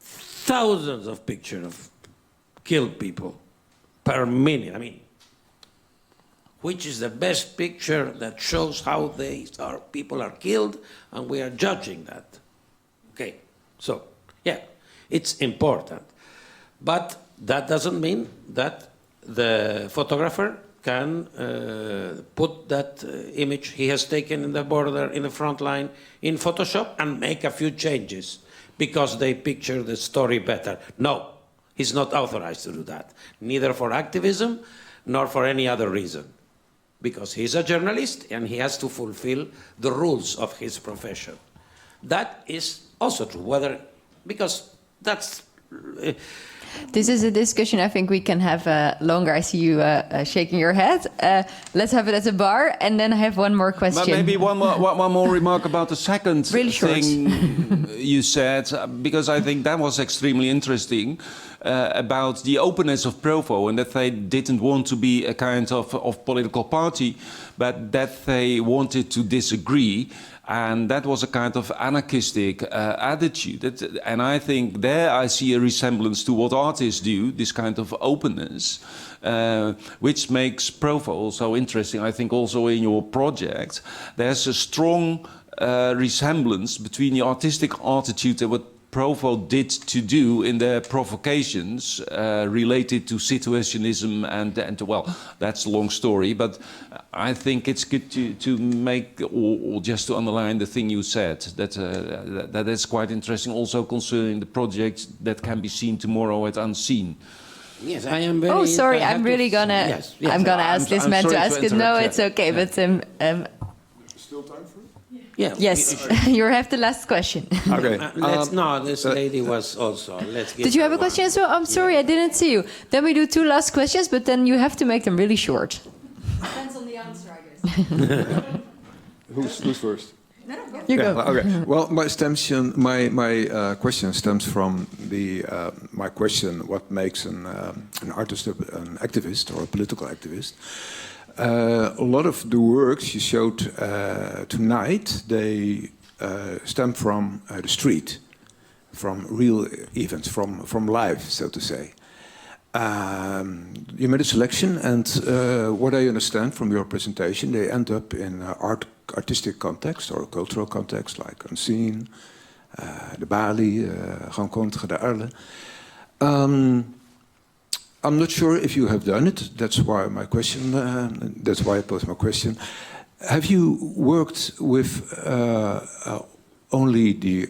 thousands of pictures of killed people per minute. I mean, which is the best picture that shows how people are killed, and we are judging that. Okay, so yeah, it's important, but that doesn't mean that the photographer can put that image he has taken in the border, in the front line, in Photoshop and make a few changes because they picture the story better. No, he's not authorized to do that, neither for activism nor for any other reason, because he's a journalist and he has to fulfill the rules of his profession. That is also true, because that's This is a discussion I think we can have longer. I see you shaking your head. Let's have it at a bar, and then I have one more question. But maybe one more remark about the second Really short. thing you said, because I think that was extremely interesting, about the openness of Provo, and that they didn't want to be a kind of political party, but that they wanted to disagree. And that was a kind of anarchistic attitude. And I think there I see a resemblance to what artists do, this kind of openness, which makes Provo so interesting. I think also in your project, there's a strong resemblance between the artistic attitude and what Provo did to do in their provocations related to situationism and well, that's a long story, but I think it's good to make, or just to underline the thing you said, that is quite interesting also concerning the project that can be seen tomorrow at Unseen. Yes, I am very... Oh, sorry, I'm really gonna... Yes, I'm gonna ask this man to ask it. No, interrupt, it's okay, but... Still time for it? Yeah. Yes, you have the last question. Okay. No, this lady was also... Let's give Did you her have a one. question as well? I'm sorry, I didn't see you. Then we do 2 last questions, but then you have to make them really short. Depends on the answer, I guess. Who's first? You go. Okay. Well, my question stems from my question: what makes an artist an activist or a political activist? A lot of the works you showed tonight, they stem from the street, from real events, from life, so to say. You made a selection, and what I understand from your presentation, they end up in artistic context or cultural context, like Unseen, De Balie, Rencontre de Arles. I'm not sure if you have done it. That's why my question. That's why I posed my question. Have you worked with only the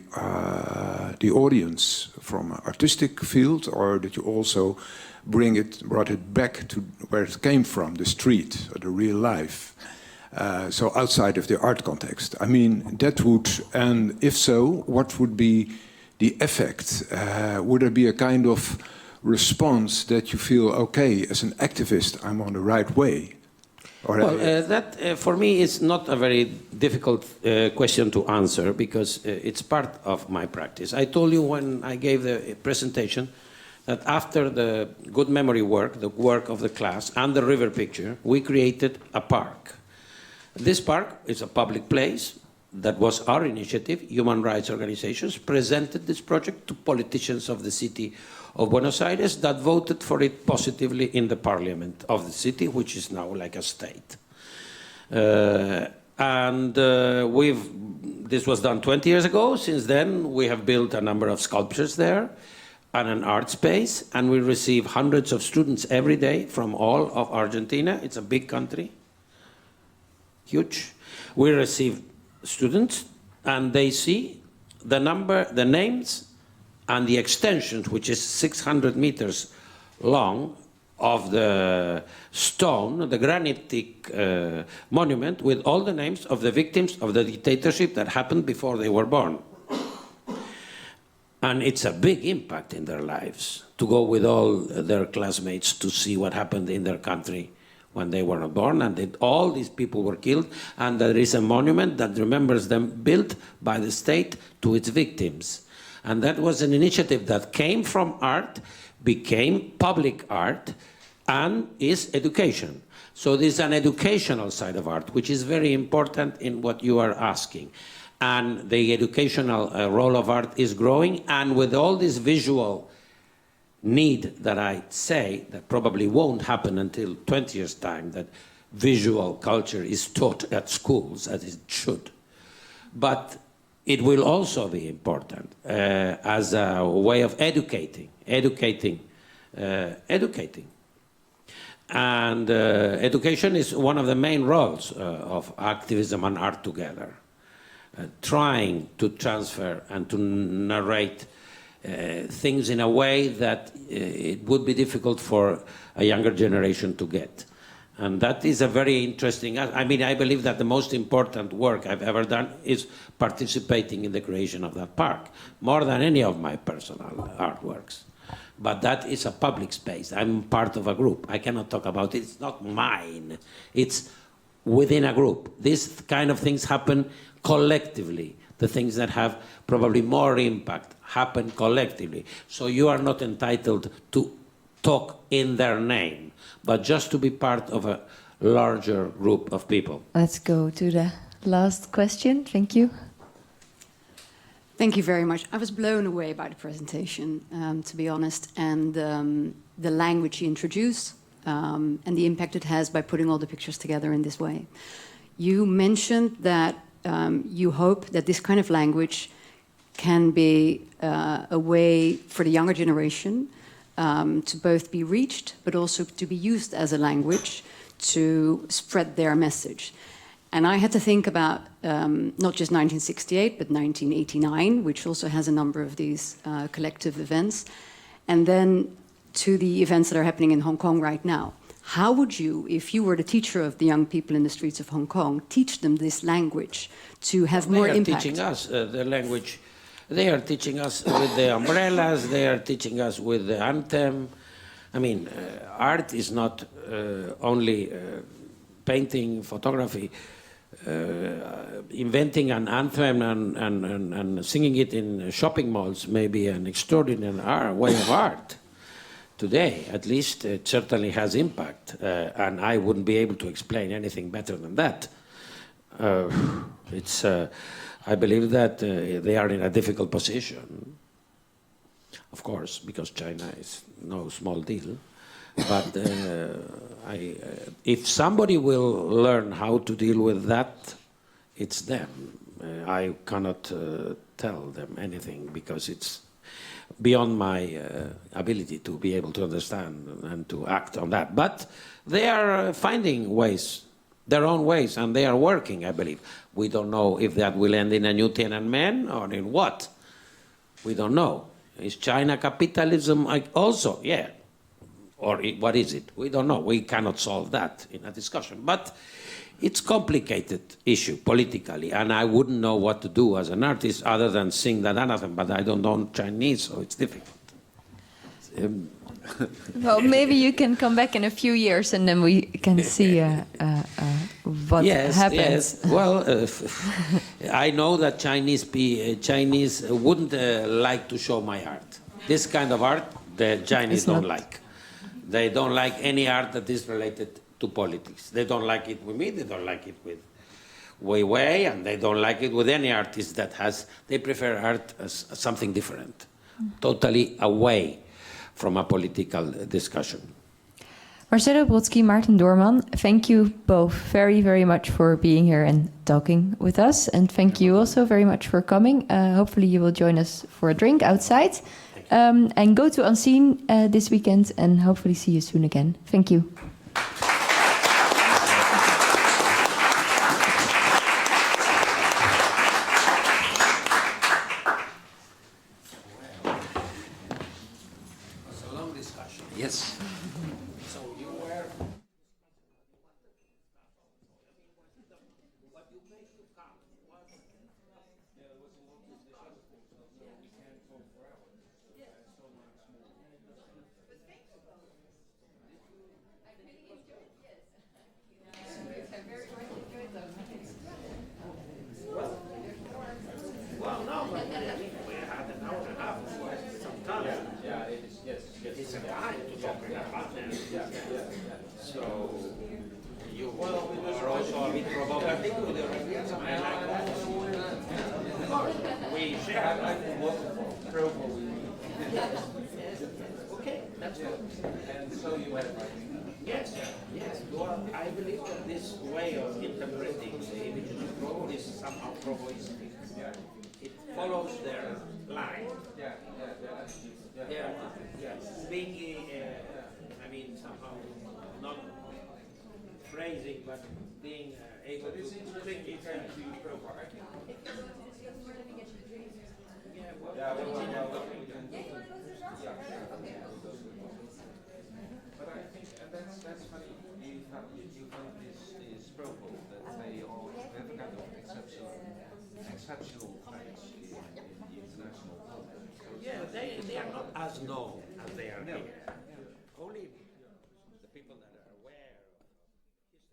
audience from an artistic field, or did you also brought it back to where it came from, the street or the real life? So outside of the art context. I mean, that would, and if so, what would be the effect? Would there be a kind of response that you feel, okay, as an activist, I'm on the right way? Or that for me is not a very difficult question to answer, because it's part of my practice. I told you when I gave the presentation that after the good memory work, the work of the class, and the river picture, we created a park. This park is a public place that was our initiative. Human rights organizations presented this project to politicians of the city of Buenos Aires that voted for it positively in the parliament of the city, which is now like a state. This was done 20 years ago. Since then, we have built a number of sculptures there and an art space, and we receive hundreds of students every day from all of Argentina. It's a big country, huge. We receive students, and they see the names, and the extensions, which is 600 meters long, of the stone, the granitic monument with all the names of the victims of the dictatorship that happened before they were born. And it's a big impact in their lives to go with all their classmates to see what happened in their country when they were not born, and that all these people were killed, and there is a monument that remembers them, built by the state to its victims. And that was an initiative that came from art, became public art, and is education. So there's an educational side of art, which is very important in what you are asking. And the educational role of art is growing, and with all this visual need that I say, that probably won't happen until 20 years' time, that visual culture is taught at schools, as it should. But it will also be important as a way of educating. And education is one of the main roles of activism and art together. Trying to transfer and to narrate things in a way that it would be difficult for a younger generation to get. And that is a very interesting, I mean, I believe that the most important work I've ever done is participating in the creation of that park, more than any of my personal artworks. But that is a public space. I'm part of a group. I cannot talk about it. It's not mine. It's within a group. These kind of things happen collectively. The things that have probably more impact happen collectively. So you are not entitled to talk in their name, but just to be part of a larger group of people. Let's go to the last question. Thank you. Thank you very much. I was blown away by the presentation, to be honest, and the language you introduced and the impact it has by putting all the pictures together in this way. You mentioned that you hope that this kind of language can be a way for the younger generation to both be reached, but also to be used as a language to spread their message. And I had to think about not just 1968, but 1989, which also has a number of these collective events, and then to the events that are happening in Hong Kong right now. How would you, if you were the teacher of the young people in the streets of Hong Kong, teach them this language to have more impact? They are teaching us the language. They are teaching us with the umbrellas. They are teaching us with the anthem. I mean, art is not only painting, photography. Inventing an anthem and singing it in shopping malls may be an extraordinary way of art. Today, at least, it certainly has impact, and I wouldn't be able to explain anything better than that. I believe that they are in a difficult position, of course, because China is no small deal. But if somebody will learn how to deal with that, it's them. I cannot tell them anything because it's beyond my ability to be able to understand and to act on that. But they are finding ways, their own ways, and they are working, I believe. We don't know if that will end in a new Tiananmen or in what. We don't know. Is China capitalism also? Yeah. Or what is it? We don't know. We cannot solve that in a discussion. But it's a complicated issue politically, and I wouldn't know what to do as an artist other than sing that anthem, but I don't know Chinese, so it's difficult. Well, maybe you can come back in a few years and then we can see what happens. Yes. Well, I know that Chinese wouldn't like to show my art. This kind of art, the Chinese don't like. They don't like any art that is related to politics. They don't like it with me, they don't like it with Wei Wei, and they don't like it with any artist that has, they prefer art as something different, totally away from a political discussion. Marcelo Brodsky, Maarten Doorman, thank you both very, very much for being here and talking with us. And thank you also very much for coming. Hopefully you will join us for a drink outside. And go to Unseen this weekend and hopefully see you soon again. Thank you. It's a long discussion. Yes. So you were... Well, no, but we had an hour and a half, some time. Yeah, it is, yes. It's a time to talk about that. So, you are also a bit provocative with your ideas. I like that. Of course, we share. I can work for Provo. Okay, that's good. And so you have yes, yes. Well, I believe that this way of interpreting the images of Provo is somehow Provoistic. It follows their line. Being, I mean, somehow not phrasing, but being able to think it to Provo. But I think that's funny. You found this Provo that they all have a kind of exceptional place in the international world. Yeah, they are not as known. as they are here. Only